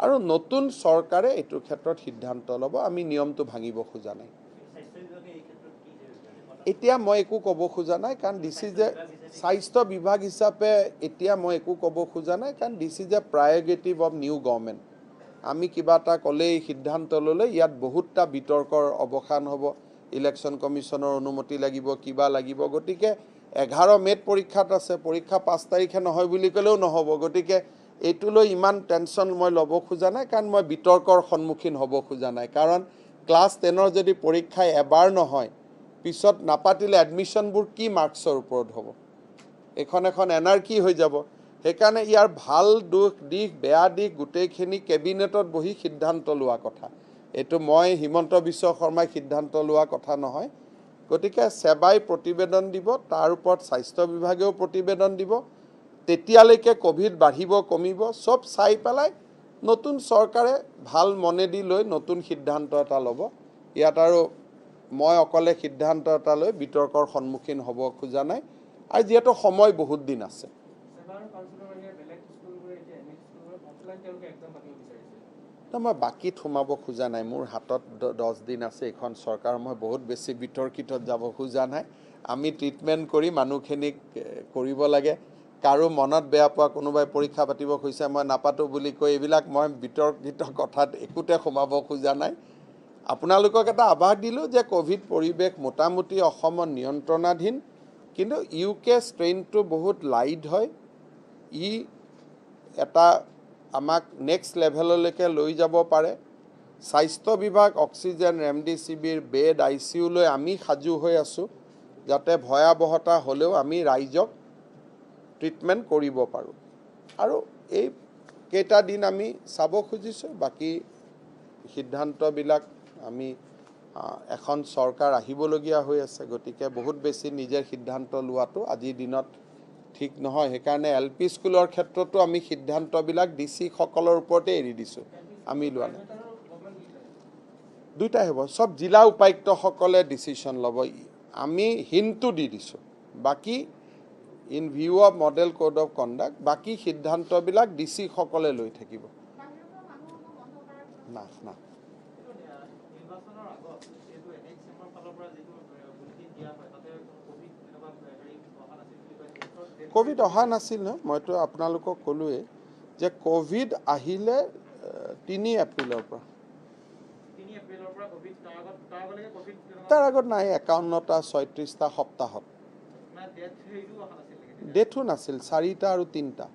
আৰু নতুন চৰকাৰে এইটো ক্ষেত্ৰত সিদ্ধান্ত ল'ব আমি নিয়মটো ভাঙিব খোজা নাই এতিয়া মই একো ক'ব খোজা নাই কাৰণ দিছ ইজ এ স্বাস্থ্য বিভাগ হিচাপে এতিয়া মই একো ক'ব খোজা নাই কাৰণ this is a prerogative of new government আমি কিবা এটা ক'লেই সিদ্ধান্ত ল'লে ইয়াত বহুতটা বিতৰ্কৰ অৱসান হ'ব ইলেকশ্যন কমিশ্যনৰ অনুমতি লাগিব কিবা লাগিব গতিকে 11 মে'ত পৰীক্ষাত আছে পৰীক্ষা 5 তাৰিখে নহয় বুলি ক'লেও নহ'ব গতিকে এইটো লৈ ইমান টেনশ্যন মই ল'ব খোজা নাই কাৰণ মই বিতৰ্কৰ সন্মুখীন হ'ব খোজা নাই কাৰণ ক্লাছ 10ৰ যদি পৰীক্ষা এবাৰ নহয় পিছত নাপাতিলে এডমিশ্যনবোৰ কি মাৰ্কছৰ ওপৰত হ'ব এখন এনাৰ্কি হৈ যাব সেইকাৰণে ইয়াৰ ভাল দিশ বেয়া দিশ গোটেইখিনি কেবিনেটত বহি সিদ্ধান্ত লোৱা কথা এইটো মই হিমন্ত বিশ্ব শৰ্মাই সিদ্ধান্ত লোৱা কথা নহয় গতিকে সেৱাই প্ৰতিবেদন দিব তাৰ ওপৰত স্বাস্থ্য বিভাগেও প্ৰতিবেদন দিব তেতিয়ালৈকে কোভিড বাঢ়িব কমিব সব চাই পেলাই নতুন চৰকাৰে ভাল মনেদি লৈ নতুন সিদ্ধান্ত এটা ল'ব ইয়াত আৰু মই অকলে সিদ্ধান্ত এটা লৈ বিতৰ্কৰ সন্মুখীন হ'ব খোজা নাই আৰু যেহেতু সময় বহুত দিন আছে মই বাকীত সোমাব খোজা নাই মোৰ হাতত 10 দিন আছে এখন চৰকাৰ মই বহুত বেছি বিতৰ্কিতত যাব খোজা নাই আমি ট্ৰিটমেণ্ট কৰি মানুহখিনিক কৰিব লাগে কাৰো মনত বেয়া পোৱা কোনোবাই পৰীক্ষা পাতিব খুজিছে মই নাপাতো বুলি কৈ এইবিলাক মই বিতৰ্কিত কথাত একোতে সোমাব খোজা নাই আপোনালোকক এটা আভাস দিলোঁ যে কোভিড পৰিৱেশ মোটামুটি অসমত নিয়ন্ত্ৰণাধীন কিন্তু ইউকে ষ্ট্ৰেইনটো বহুত লাইট হয় ই এটা আমাক নেক্সট লেভেললৈকে লৈ যাব পাৰে স্বাস্থ্য বিভাগ অক্সিজেন ৰেমডিচিভিৰ বেড ICU লৈ আমি সাজু হৈ আছোঁ যাতে ভয়াৱহতা হ'লেও আমি ৰাইজক ট্ৰিটমেণ্ট কৰিব পাৰোঁ আৰু এই কেইটা দিন আমি চাব খুজিছোঁ বাকি সিদ্ধান্তবিলাক আমি এখন চৰকাৰ আহিবলগীয়া হৈ আছে গতিকে বহুত বেছি নিজে সিদ্ধান্ত লোৱাটো আজিৰ দিনত ঠিক নহয় সেইকাৰণে LP স্কুলৰ ক্ষেত্ৰতো আমি সিদ্ধান্তবিলাক DC সকলৰ ওপৰতে এৰি দিছোঁ আমি লোৱা নাই দুইটাই হ'ব সব জিলা উপায়ুক্তসকলে ডিচিশ্যন ল'ব আমি হিণ্টটো দি দিছোঁ বাকি in view of model code of conduct বাকি সিদ্ধান্তবিলাক DC সকলে লৈ থাকিব না না কোভিড অহা নাছিল ন মইতো আপোনালোকক ক'লোৱে যে কোভিড আহিলে 3 এপ্ৰিলৰ পৰা তাৰ আগত নাই 51টা 36টা সপ্তাহত ডেথো নাছিল 4টা আৰু 3টা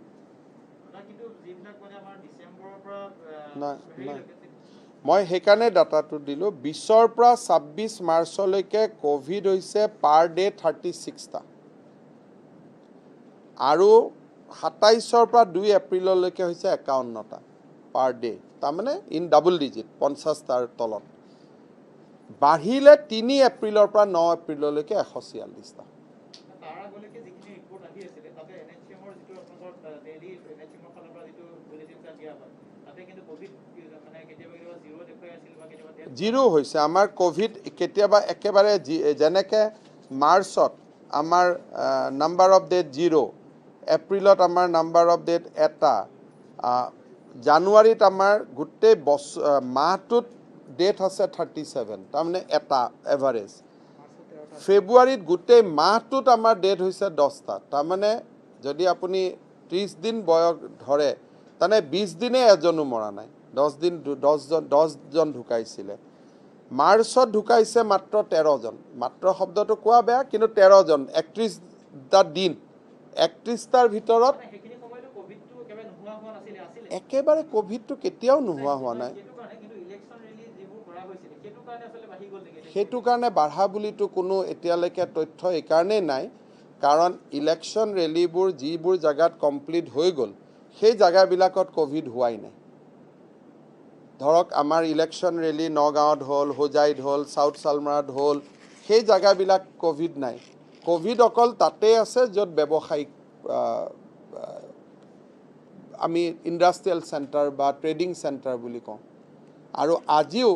মই সেইকাৰণে ডাটাটো দিলোঁ 20ৰ পৰা 26 মাৰ্চলৈকে কোভিড হৈছে পাৰ ডে 36টা আৰু 27ৰ পৰা 2 এপ্ৰিললৈকে হৈছে 51টা পাৰ ডে তাৰমানে ইন ডাবল ডিজিট 50টাৰ তলত বাঢ়িলে 3 এপ্ৰিলৰ পৰা 9 এপ্ৰিললৈকে 146টা জিৰো হৈছে আমাৰ কোভিড কেতিয়াবা একেবাৰে যেনেকে মাৰ্চত আমাৰ নাম্বাৰ অফ ডেথ 0 এপ্ৰিলত আমাৰ নাম্বাৰ অফ ডেথ এটা জানুৱাৰীত আমাৰ গোটেই মাহটোত ডেথ আছে 37 তাৰমানে এটা এভাৰেজ ফেব্ৰুৱাৰীত গোটেই মাহটোত আমাৰ ডেথ হৈছে 10টা। তাৰমানে যদি আপুনি 30 দিন বয়স ধৰে তাৰমানে 20 দিনে এজনো মৰা নাই, 10জন ঢুকাইছিলে। মাৰ্চত ঢুকাইছে মাত্ৰ 13জন, মাত্ৰ শব্দটো কোৱা বেয়া, কিন্তু 13জন 31টা দিন, 31টাৰ ভিতৰত একেবাৰে ক'ভিডটো কেতিয়াও নোহোৱা হোৱা নাই। সেইটো কাৰণে বাঢ়া বুলিতো কোনো এতিয়ালৈকে তথ্য এইকাৰণেই নাই, কাৰণ ইলেকশ্যন ৰেলীবোৰ যিবোৰ জেগাত কমপ্লিট হৈ গ'ল সেই জেগাবিলাকত ক'ভিড হোৱাই নাই। ধৰক আমাৰ ইলেকশ্যন ৰেলী নগাঁৱত হ'ল, হোজাইত হ'ল, চাউথ চালমাৰাত হ'ল, সেই জেগাবিলাক ক'ভিড নাই। ক'ভিড অকল তাতেই আছে য'ত ব্যৱসায়িক আমি ইণ্ডাষ্ট্ৰিয়েল চেণ্টাৰ বা ট্ৰেডিং চেণ্টাৰ বুলি কওঁ। আৰু আজিও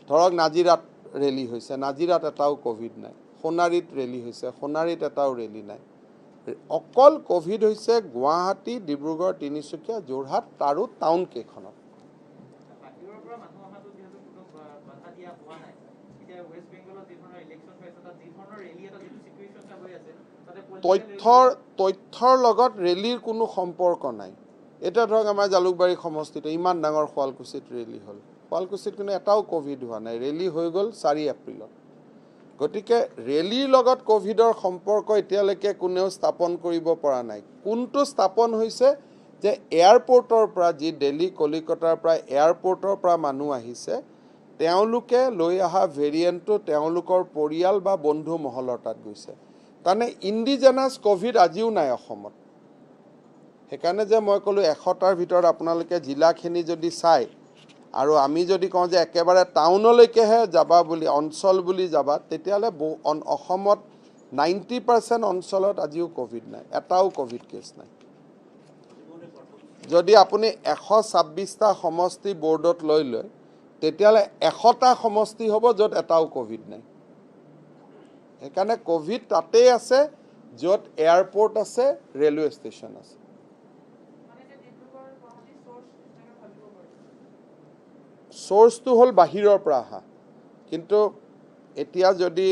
ধৰক নাজিৰাত ৰেলী হৈছে, নাজিৰাত এটাও ক'ভিড নাই। সোণাৰীত ৰেলী হৈছে, সোণাৰীত এটাও ৰেলী নাই। অকল ক'ভিড হৈছে গুৱাহাটী, ডিব্ৰুগড়, তিনিচুকীয়া, যোৰহাট আৰু টাউন কেইখনত। তথ্যৰ লগত ৰেলীৰ কোনো সম্পৰ্ক নাই। এতিয়া ধৰক আমাৰ জালুকবাৰী সমষ্টিতে ইমান ডাঙৰ শুৱালকুছিত ৰেলী হ'ল, শুৱালকুছিত কিন্তু এটাও ক'ভিড হোৱা নাই, ৰেলী হৈ গ'ল 4 এপ্ৰিলত। গতিকে ৰেলীৰ লগত ক'ভিডৰ সম্পৰ্ক এতিয়ালৈকে কোনেও স্থাপন কৰিব পৰা নাই। কোনটো স্থাপন হৈছে যে এয়াৰপৰ্টৰ পৰা, যি দিল্লী কলিকতাৰ পৰা এয়াৰপৰ্টৰ পৰা মানুহ আহিছে, তেওঁলোকে লৈ অহা ভেৰিয়েণ্টটো তেওঁলোকৰ পৰিয়াল বা বন্ধু মহলৰ তাত গৈছে। তাৰমানে ইণ্ডিজেনাছ ক'ভিড আজিও নাই অসমত। সেইকাৰণে যে মই ক'লোঁ 100টাৰ ভিতৰত আপোনালোকে জিলাখিনি যদি চায় আৰু আমি যদি কওঁ যে একেবাৰে টাউনলৈকেহে যাবা বুলি, অঞ্চল বুলি যাবা, তেতিয়াহ'লে অসমত 90% অঞ্চলত আজিও ক'ভিড নাই, এটাও ক'ভিড কেছ নাই। যদি আপুনি 126টা সমষ্টি বৰ্ডত লৈ লয়, তেতিয়াহ'লে 100টা সমষ্টি হ'ব য'ত এটাও ক'ভিড নাই। সেইকাৰণে ক'ভিড তাতেই আছে য'ত এয়াৰপৰ্ট আছে, ৰেলৱে ষ্টেচন আছে। চ'ৰ্চটো হ'ল বাহিৰৰ পৰা অহা। কিন্তু এতিয়া যদি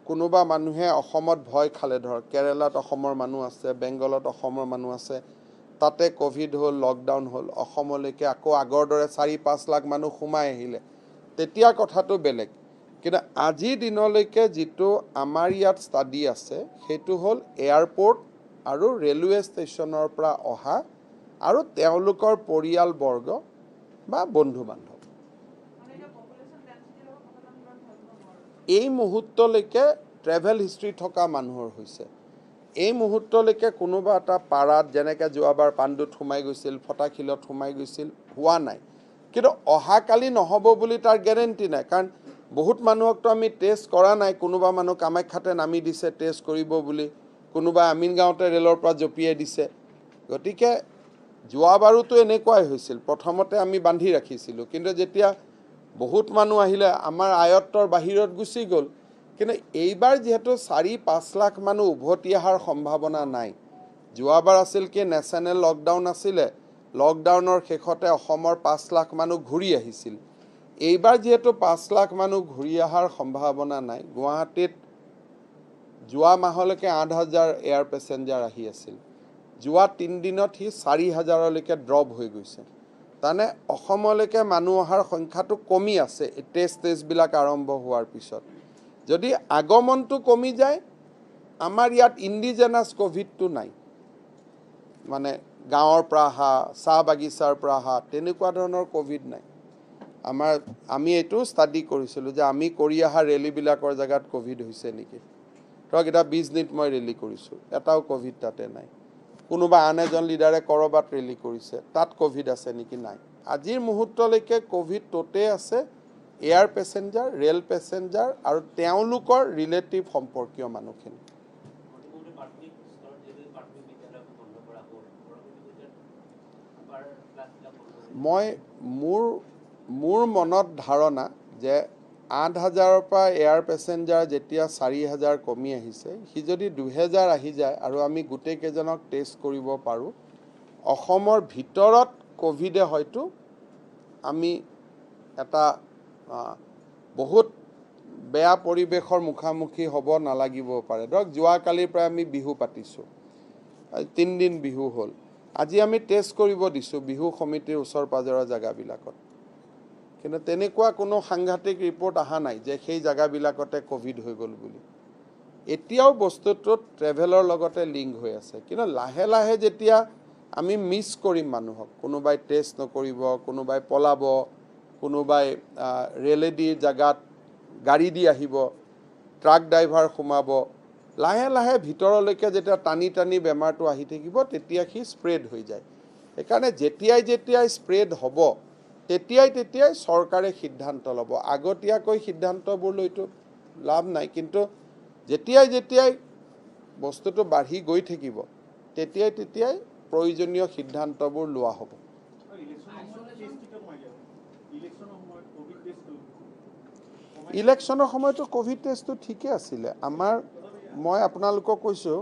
কোনোবা মানুহে অসমত ভয় খালে, ধৰক কেৰেলাত অসমৰ মানুহ আছে, বেংগলত অসমৰ মানুহ আছে, তাতে ক'ভিড হ'ল, লকডাউন হ'ল, অসমলৈকে আকৌ আগৰ দৰে 4-5 লাখ মানুহ সোমাই আহিলে, তেতিয়া কথাটো বেলেগ। কিন্তু আজিৰ দিনলৈকে যিটো আমাৰ ইয়াত ষ্টাডি আছে সেইটো হ'ল এয়াৰপৰ্ট আৰু ৰেলৱে ষ্টেচনৰ পৰা অহা আৰু তেওঁলোকৰ পৰিয়ালবৰ্গ বা বন্ধু বান্ধৱ। এই মুহূৰ্তলৈকে ট্ৰেভেল হিষ্ট্ৰী থকা মানুহৰ হৈছে। এই মুহূৰ্তলৈকে কোনোবা এটা পাৰাত, যেনেকৈ যোৱাবাৰ পাণ্ডুত সোমাই গৈছিল, ফটাশিলত সোমাই গৈছিল, হোৱা নাই। কিন্তু অহাকালি নহ'ব বুলি তাৰ গেৰেণ্টি নাই, কাৰণ বহুত মানুহকতো আমি টেষ্ট কৰা নাই। কোনোবা মানুহ কামাখ্যাতে নামি দিছে টেষ্ট কৰিব বুলি, কোনোবা আমিনগাঁৱতে ৰেলৰ পৰা জঁপিয়াই দিছে। গতিকে যোৱাবাৰোতো এনেকুৱাই হৈছিল, প্ৰথমতে আমি বান্ধি ৰাখিছিলোঁ, কিন্তু যেতিয়া বহুত মানুহ আহিলে আমাৰ আয়ত্তৰ বাহিৰত গুচি গ'ল। কিন্তু এইবাৰ যিহেতু 4-5 লাখ মানুহ উভতি অহাৰ সম্ভাৱনা নাই। যোৱাবাৰ আছিল কি নেশ্যনেল লকডাউন আছিলে, লকডাউনৰ শেষতে অসমৰ 5 লাখ মানুহ ঘূৰি আহিছিল। এইবাৰ যিহেতু 5 লাখ মানুহ ঘূৰি অহাৰ সম্ভাৱনা নাই, গুৱাহাটীত যোৱা মাহলৈকে 8,000 এয়াৰ পেছেঞ্জাৰ আহি আছিল, যোৱা 3 দিনত সি 4,000লৈকে ড্ৰপ হৈ গৈছে। তাৰমানে অসমলৈকে মানুহ অহাৰ সংখ্যাটো কমি আছে টেষ্টবিলাক আৰম্ভ হোৱাৰ পিছত। যদি আগমনটো কমি যায়, আমাৰ ইয়াত ইণ্ডিজেনাছ ক'ভিডটো নাই, মানে গাঁৱৰ পৰা অহা, চাহ বাগিচাৰ পৰা অহা, তেনেকুৱা ধৰণৰ ক'ভিড নাই। আমি এইটো ষ্টাডি কৰিছিলোঁ যে আমি কৰি অহা ৰেলীবিলাকৰ জেগাত ক'ভিড হৈছে নেকি। ধৰক এতিয়া 20 মিনিট মই ৰেলী কৰিছোঁ, এটাও ক'ভিড তাতে নাই। কোনোবা আন এজন লিডাৰে ক'ৰবাত ৰেলী কৰিছে, তাত ক'ভিড আছে নেকি, নাই। আজিৰ মুহূৰ্তলৈকে ক'ভিড ত'তেই আছে এয়াৰ পেছেঞ্জাৰ, ৰেল পেছেঞ্জাৰ আৰু তেওঁলোকৰ ৰিলেটিভ সম্পৰ্কীয় মানুহখিনি। মোৰ মনত ধাৰণা যে 8,000ৰ পৰা এয়াৰ পেছেঞ্জাৰ যেতিয়া 4,000 কমি আহিছে, সি যদি 2,000 আহি যায় আৰু আমি গোটেইকেইজনক টেষ্ট কৰিব পাৰোঁ, অসমৰ ভিতৰত ক'ভিডে হয়তো আমি এটা বহুত বেয়া পৰিৱেশৰ মুখামুখি হ'ব নালাগিব পাৰে ধৰক যোৱাকালিৰ পৰা আমি বিহু পাতিছোঁ 3 দিন বিহু হ'ল আজি আমি টেষ্ট কৰিব দিছোঁ বিহু সমিতিৰ ওচৰ পাজৰৰ জাগাবিলাকত কিন্তু তেনেকুৱা কোনো সাংঘাতিক ৰিপৰ্ট অহা নাই যে সেই জাগাবিলাকতে কোভিড হৈ গ'ল বুলি এতিয়াও বস্তুটোত ট্ৰেভেলৰ লগতে লিংক হৈ আছে কিন্তু লাহে লাহে যেতিয়া আমি মিছ কৰিম মানুহক কোনোবাই টেষ্ট নকৰিব কোনোবাই পলাব কোনোবাই ৰেলেদি জাগাত গাড়ী দি আহিব ট্ৰাক ড্ৰাইভাৰ সোমাব লাহে লাহে ভিতৰলৈকে যেতিয়া টানি টানি বেমাৰটো আহি থাকিব তেতিয়া সি স্প্ৰেড হৈ যায় সেইকাৰণে যেতিয়াই স্প্ৰেড হ'ব তেতিয়াই চৰকাৰে সিদ্ধান্ত ল'ব আগতীয়াকৈ সিদ্ধান্তবোৰ লৈতো লাভ নাই কিন্তু যেতিয়াই বস্তুটো বাঢ়ি গৈ থাকিব তেতিয়াই প্ৰয়োজনীয় সিদ্ধান্তবোৰ লোৱা হ'ব ইলেকশ্যনৰ সময়তো কোভিড টেষ্টটো ঠিকে আছিলে মই আপোনালোকক কৈছোঁ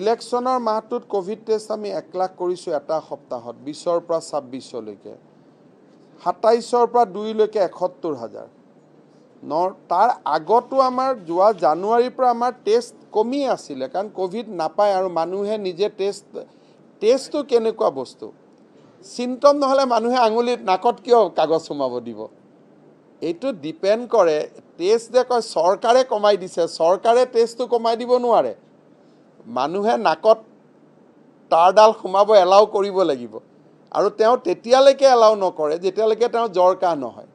ইলেকশ্যনৰ মাহটোত কোভিড টেষ্ট আমি 1 লাখ কৰিছোঁ এটা সপ্তাহত 20ৰ পৰা 26লৈকে 27ৰ পৰা 2লৈকে 71,000 তাৰ আগতো আমাৰ যোৱা জানুৱাৰীৰ পৰা আমাৰ টেষ্ট কমি আছিলে কাৰণ কোভিড নাপায় আৰু মানুহে নিজে টেষ্টটো কেনেকুৱা বস্তু চিম্পটম নহ'লে মানুহে আঙুলিত নাকত কিয় কাগজ সোমাব দিব এইটো ডিপেণ্ড কৰে টেষ্ট যে কয় চৰকাৰে কমাই দিছে চৰকাৰে টেষ্টটো কমাই দিব নোৱাৰে মানুহে নাকত তাঁৰডাল সোমাব এলাউ কৰিব লাগিব আৰু তেওঁ তেতিয়ালৈকে এলাউ নকৰে যেতিয়ালৈকে তেওঁ জ্বৰ কাহ নহয়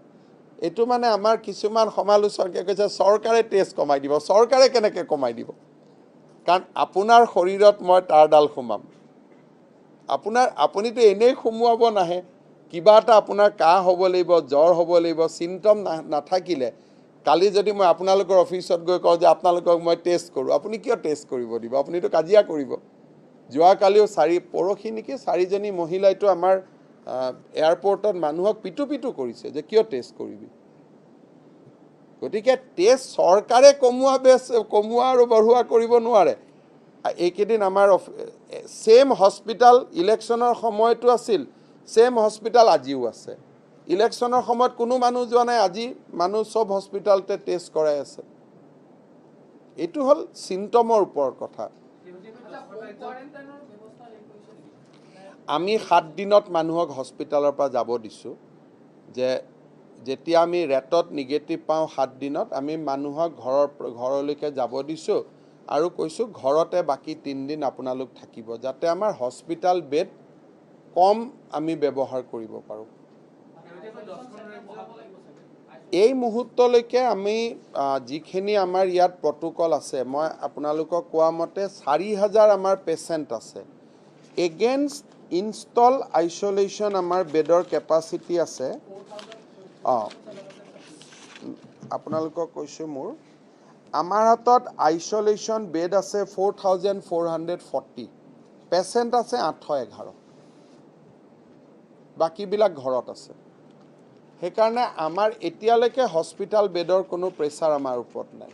এইটো মানে আমাৰ কিছুমান সমালোচকে কৈছে চৰকাৰে টেষ্ট কমাই দিব চৰকাৰে কেনেকৈ কমাই দিব কাৰণ আপোনাৰ শৰীৰত মই তাঁৰডাল সোমাম আপুনিতো এনেই সোমোৱাব নাহে কিবা এটা আপোনাৰ কাহ হ'ব লাগিব জ্বৰ হ'ব লাগিব চিম্পটম নাথাকিলে কালি যদি মই আপোনালোকৰ অফিচত গৈ কওঁ যে আপোনালোকক মই টেষ্ট কৰোঁ আপুনি কিয় টেষ্ট কৰিব দিব আপুনিতো কাজিয়া কৰিব যোৱাকালিও পৰহি নেকি 4জনী মহিলাইতো আমাৰ এয়াৰপৰ্টত মানুহক পিটু কৰিছে যে কিয় টেষ্ট কৰিবি গতিকে টেষ্ট চৰকাৰে কমোৱা আৰু বঢ়োৱা কৰিব নোৱাৰে এইকেইদিন আমাৰ সেম হস্পিটাল ইলেকশ্যনৰ সময়তো আছিল সেম হস্পিটাল আজিও আছে ইলেকশ্যনৰ সময়ত কোনো মানুহ যোৱা নাই আজি মানুহ সব হস্পিটালতে টেষ্ট কৰাই আছে এইটো হ'ল চিম্পটমৰ ওপৰত কথা আমি 7 দিনত মানুহক হস্পিটালৰ পৰা যাব দিছোঁ যে যেতিয়া আমি ৰেটত নিগেটিভ পাওঁ 7 দিনত আমি মানুহক ঘৰলৈকে যাব দিছোঁ আৰু কৈছোঁ ঘৰতে বাকী 3 দিন আপোনালোক থাকিব যাতে আমাৰ হস্পিটাল বেড কম আমি ব্যৱহাৰ কৰিব পাৰোঁ এই মুহূৰ্তলৈকে আমি যিখিনি আমাৰ ইয়াত প্ৰটোকল আছে মই আপোনালোকক কোৱা মতে 4,000 আমাৰ পেচেণ্ট আছে এগেইনষ্ট ইনষ্টল আইচলেশ্যন আমাৰ বেডৰ কেপাচিটি আছে আপোনালোকক কৈছোঁ আমাৰ হাতত আইচলেশ্যন বেড আছে 4,440 পেচেণ্ট আছে 811 বাকীবিলাক ঘৰত আছে সেইকাৰণে আমাৰ এতিয়ালৈকে হস্পিটাল বেডৰ কোনো প্ৰেছাৰ আমাৰ ওপৰত নাই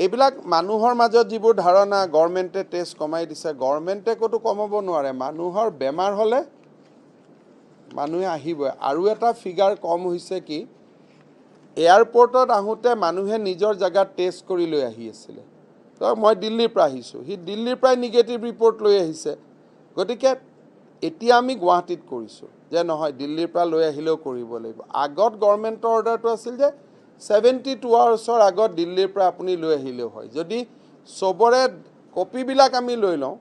এইবিলাক মানুহৰ মাজত যিবোৰ ধাৰণা গভৰ্ণমেণ্টে টেষ্ট কমাই দিছে গভৰ্ণমেণ্টে ক'তো কমাব নোৱাৰে মানুহৰ বেমাৰ হ'লে মানুহে আহিবই আৰু এটা ফিগাৰ কম হৈছে কি এয়াৰপৰ্টত আহোঁতে মানুহে নিজৰ জাগাত টেষ্ট কৰি লৈ আহি আছিলে মই দিল্লীৰ পৰা আহিছোঁ সি দিল্লীৰ পৰাই নিগেটিভ ৰিপৰ্ট লৈ আহিছে গতিকে এতিয়া আমি গুৱাহাটীত কৰিছোঁ যে নহয় দিল্লীৰ পৰা লৈ আহিলেও কৰিব লাগিব আগত গভৰ্ণমেণ্টৰ অৰ্ডাৰটো আছিল যে 72 আৱাৰ্ছৰ আগত দিল্লীৰ পৰা আপুনি লৈ আহিলেও হয় যদি চবৰে কপিবিলাক আমি লৈ লওঁ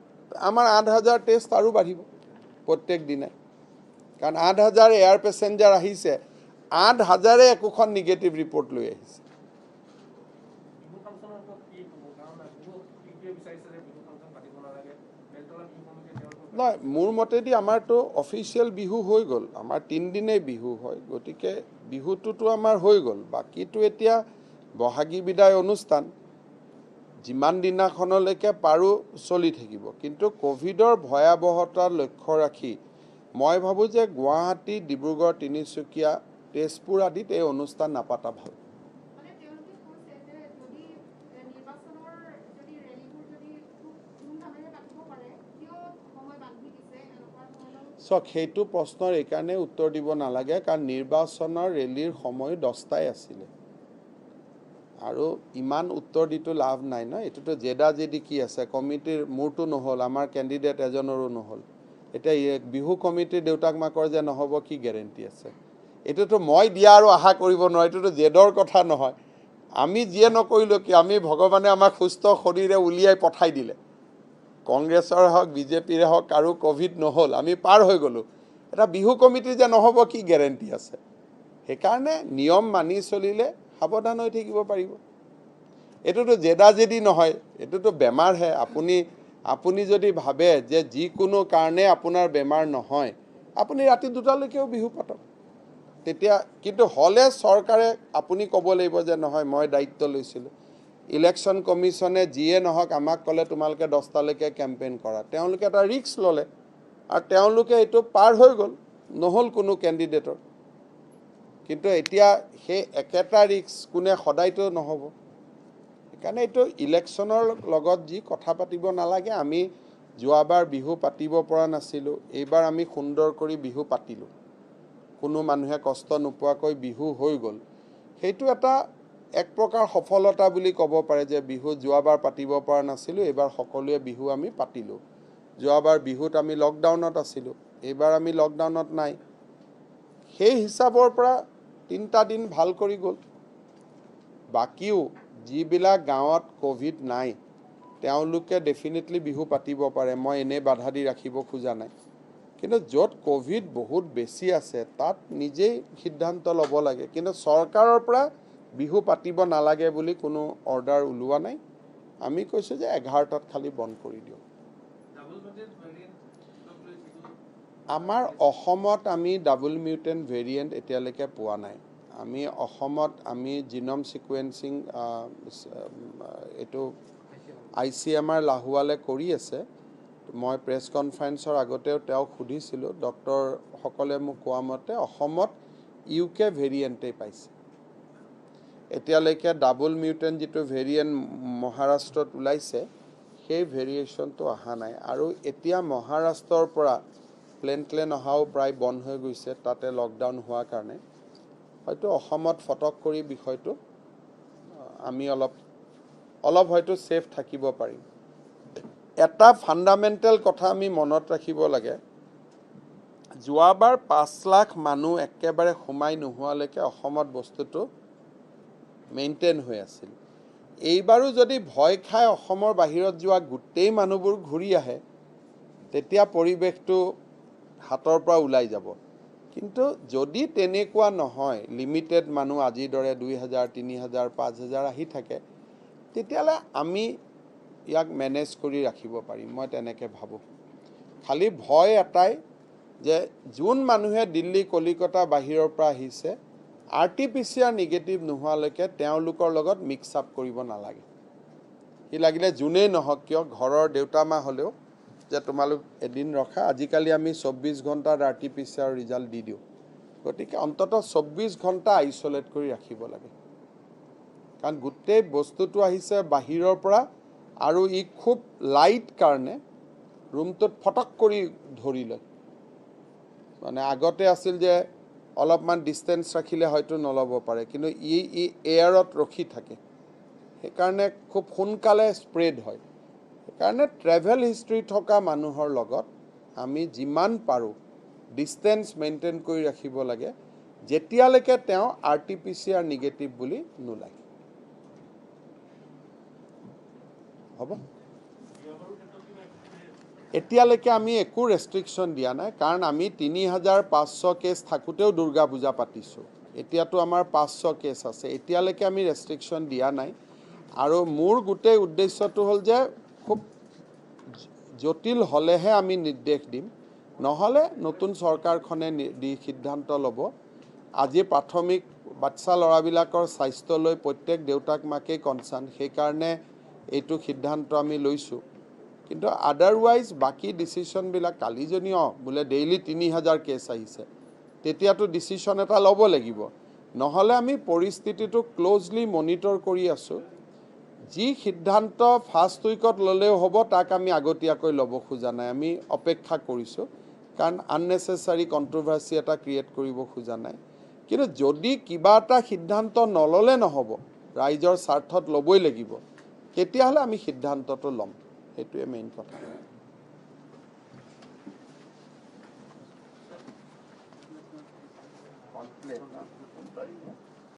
আমাৰ 8,000 টেষ্ট আৰু বাঢ়িব প্ৰত্যেক দিনে কাৰণ 8,000 এয়াৰ পেচেঞ্জাৰ আহিছে 8,000 একোখন নিগেটিভ ৰিপৰ্ট লৈ আহিছে নহয় মোৰ মতেদি আমাৰতো অফিচিয়েল বিহু হৈ গ'ল আমাৰ 3 দিনেই বিহু হয় গতিকে বিহুটোতো আমাৰ হৈ গ'ল বাকীটো এতিয়া বহাগী বিদায় অনুষ্ঠান যিমান দিনাখনলৈকে পাৰোঁ চলি থাকিব কিন্তু কোভিডৰ ভয়াৱহতাৰ লক্ষ্য ৰাখি মই ভাবোঁ যে গুৱাহাটী ডিব্ৰুগড় তিনিচুকীয়া তেজপুৰ আদিত এই অনুষ্ঠান নাপাতা ভাল চাওক সেইটো প্ৰশ্নৰ এইকাৰণে উত্তৰ দিব নালাগে কাৰণ নিৰ্বাচনৰ ৰেলীৰ সময় 10টাই আছিলে আৰু ইমান উত্তৰ দিটো লাভ নাই ন এটোতো জেদা জেদি কি আছে কমিটিৰ মোৰটো নহল আমাৰ ক্যান্ডিডেট এজনৰো নহল এতিয়া বিহু কমিটিৰ দেউতাক মাকৰ যে নহব কি গ্যাৰেন্টি আছে এটোতো মই দিয়া আৰু আশা কৰিব নোৱাৰো এটোতো জেদৰ কথা নহয় আমি যিয়ে নকৰিলো কি আমি ভগৱানে আমাক সুস্থ শৰীৰে উলিয়াই পঠাই দিলে কংগ্ৰেছৰ হক বিজেপিৰ হক আৰু কোভিড নহল আমি পাৰ হৈ গলো এটা বিহু কমিটি যে নহব কি গ্যাৰেন্টি আছে সেইকাৰণে নিয়ম মানি চলিলে সাৱধান হৈ থাকিব পাৰিব এটোতো জেদা জেদি নহয় এটোতো বেমাৰহে আপুনি যদি ভাবে যে যিকোনো কাৰণে আপোনাৰ বেমাৰ নহয় আপুনি ৰাতি দুটালৈকেও বিহু পাতক তেতিয়া কিন্তু হলে চৰকাৰে আপুনি ক'ব লাগিব যে নহয় মই দায়িত্ব লৈছিলো ইলেকশন কমিশনে যিয়ে নহক আমাক ক'লে তোমালোকে 10টালৈকে কেম্পেইন কৰা তেওঁলোকে এটা ৰিস্ক ললে আৰু তেওঁলোকে এটো পাৰ হৈ গল নহল কোনো ক্যান্ডিডেটৰ কিন্তু এতিয়া সেই একেটা ৰিস্ক কোনে সদায়তো নহব সেইকাৰণে এটো ইলেকশনৰ লগত যি কথা পাতিব নালাগে আমি যোৱাবাৰ বিহু পাতিব পৰা নাছিলো এইবাৰ আমি সুন্দৰ কৰি বিহু পাতিলো কোনো মানুহে কষ্ট নোপোৱাকৈ বিহু হৈ গল সেইটো এটা এক প্ৰকাৰ সফলতা বুলি ক'ব পাৰে যে বিহু যোৱাবাৰ পাতিব পৰা নাছিলো এইবাৰ সকলোৱে বিহু আমি পাতিলো যোৱাবাৰ বিহুত আমি লকডাউনত আছিলো এইবাৰ আমি লকডাউনত নাই সেই হিচাপৰ পৰা 3টা দিন ভাল কৰি গল বাকিও যিবিলাক গাঁৱত কোভিড নাই তেওঁলোকে ডেফিনেটলি বিহু পাতিব পাৰে মই এনে বাধা দি ৰাখিব খোজা নাই কিন্তু যত কোভিড বহুত বেছি আছে তাত নিজেই সিদ্ধান্ত ল'ব লাগে কিন্তু চৰকাৰৰ পৰা বিহু পাতিব নালাগে বুলি কোনো অৰ্ডাৰ ওলোৱা নাই আমি কৈছো যে 11টাত খালি বন্ধ কৰি দিও আমাৰ অসমত আমি ডাবল মিউটেন্ট ভেৰিয়েন্ট এতিয়ালৈকে পোৱা নাই আমি অসমত আমি জিনোম সিকুৱেন্সিং এটো ICMR লাহুৱালে কৰি আছে মই প্ৰেছ কনফাৰেন্সৰ আগতেও তেওঁক সুধিছিলো ডক্টৰ সকলে মোক কোৱা মতে অসমত UK ভেৰিয়েন্টে পাইছে এতিয়ালৈকে ডাবল মিউটেন্ট যেটো ভেৰিয়েন্ট মহাৰাষ্ট্ৰত ওলাইছে সেই ভেৰিয়েশনটো আহা নাই আৰু এতিয়া মহাৰাষ্ট্ৰৰ পৰা প্লেন অহাও প্ৰায় বন্ধ হৈ গৈছে তাতে লকডাউন হোৱাৰ কাৰণে হয়তো অসমত ফটক কৰি বিষয়টো আমি অলপ হয়তো সেফ থাকিব পাৰিম এটা ফান্ডামেন্টাল কথা আমি মনত ৰাখিব লাগে যোৱাবাৰ 5 লাখ মানুহ একেবাৰে সোমাই নোহোৱালৈকে অসমত বস্তুটো মেইনটেইন হৈ আছিল এইবাৰো যদি ভয় খাই অসমৰ বাহিৰত যোৱা গুটেই মানুহবোৰ ঘূৰি আহে তেতিয়া পৰিবেশটো হাতৰ পৰা ওলাই যাব কিন্তু যদি তেনেকুৱা নহয় লিমিটেড মানুহ আজিৰ দৰে 2000 3000 5000 আহি থাকে তেতিয়ালে আমি ইয়াক মেনেজ কৰি ৰাখিব পাৰিম মই তেনেকে ভাবো খালি ভয় এটাই যে জুন মানুহে দিল্লী কলিকতা বাহিৰৰ পৰা আহিছে RT-PCR নিগেটিভ নোহোৱালৈকে তেওঁলোকৰ লগত মিক্স আপ কৰিব নালাগে ই লাগিলে জুনেই নহক কিয় ঘৰৰ দেউতা মা হলেও যে তোমালোক এদিন ৰখা আজিকালি আমি 24 ঘণ্টাৰ RT-PCR ৰিজাল্ট দি দিও গতিকে অন্তত 24 ঘণ্টা আইসোলেট কৰি ৰাখিব লাগে কাৰণ গুটেই বস্তুটো আহিছে বাহিৰৰ পৰা আৰু ই খুব লাইট কাৰণে ৰুমটোত ফটক কৰি ধৰিলে মানে আগতে আছিল যে অলপমান ডিসটেন্স ৰাখিলে হয়তো নলব পাৰে কিন্তু ই এয়াৰত ৰখি থাকে সেইকাৰণে খুব সোনকালে স্প্ৰেড হয় সেইকাৰণে ট্ৰেভেল হিষ্ট্ৰি থকা মানুহৰ লগত আমি যিমান পাৰো ডিসটেন্স মেইনটেইন কৰি ৰাখিব লাগে যেতিয়ালৈকে তেওঁ RT-PCR নিগেটিভ বুলি নোলায় হ'ব এতিয়ালৈকে আমি একো ৰেষ্ট্ৰিকশন দিয়া নাই কাৰণ আমি 3500 কেছ থাকুতেও দুৰ্গা পূজা পাতিছো এতিয়াতো আমাৰ 500 কেছ আছে এতিয়ালৈকে আমি ৰেষ্ট্ৰিকশন দিয়া নাই আৰু মোৰ গুটেই উদ্দেশ্যটো হল যে খুব জটিল হলেহে আমি নিৰ্দেশ দিম নহলে নতুন চৰকাৰখনে সিদ্ধান্ত ল'ব আজি প্ৰাথমিক বাচ্চা লৰাবিলাকৰ স্বাস্থ্য লৈ প্ৰত্যেক দেউতাক মাকে কনসাৰ্ন সেই কাৰণে এইটো সিদ্ধান্ত আমি লৈছো কিন্তু আদাৰৱাইজ বাকি ডিসিশন বিলাক কালিজনীও বুলে ডেইলি 3000 কেছ আহিছে তেতিয়াতো ডিসিশন এটা ল'ব লাগিব নহলে আমি পৰিস্থিতিটো ক্লোজলি মনিটৰ কৰি আছো যি সিদ্ধান্ত ফাৰ্স্ট উইকত ললেও হ'ব তাক আমি আগতীয়াকৈ ল'ব খোজা নাই আমি অপেক্ষা কৰিছো কাৰণ আননেসেসাৰি কন্ট্ৰোভাৰ্সি এটা ক্ৰিয়েট কৰিব খোজা নাই কিন্তু যদি কিবা এটা সিদ্ধান্ত নললে নহব ৰাইজৰ স্বাৰ্থত ল'বই লাগিব তেতিয়াহ'লে আমি সিদ্ধান্তটো ল'ম সেইটোৱে মেইন কথা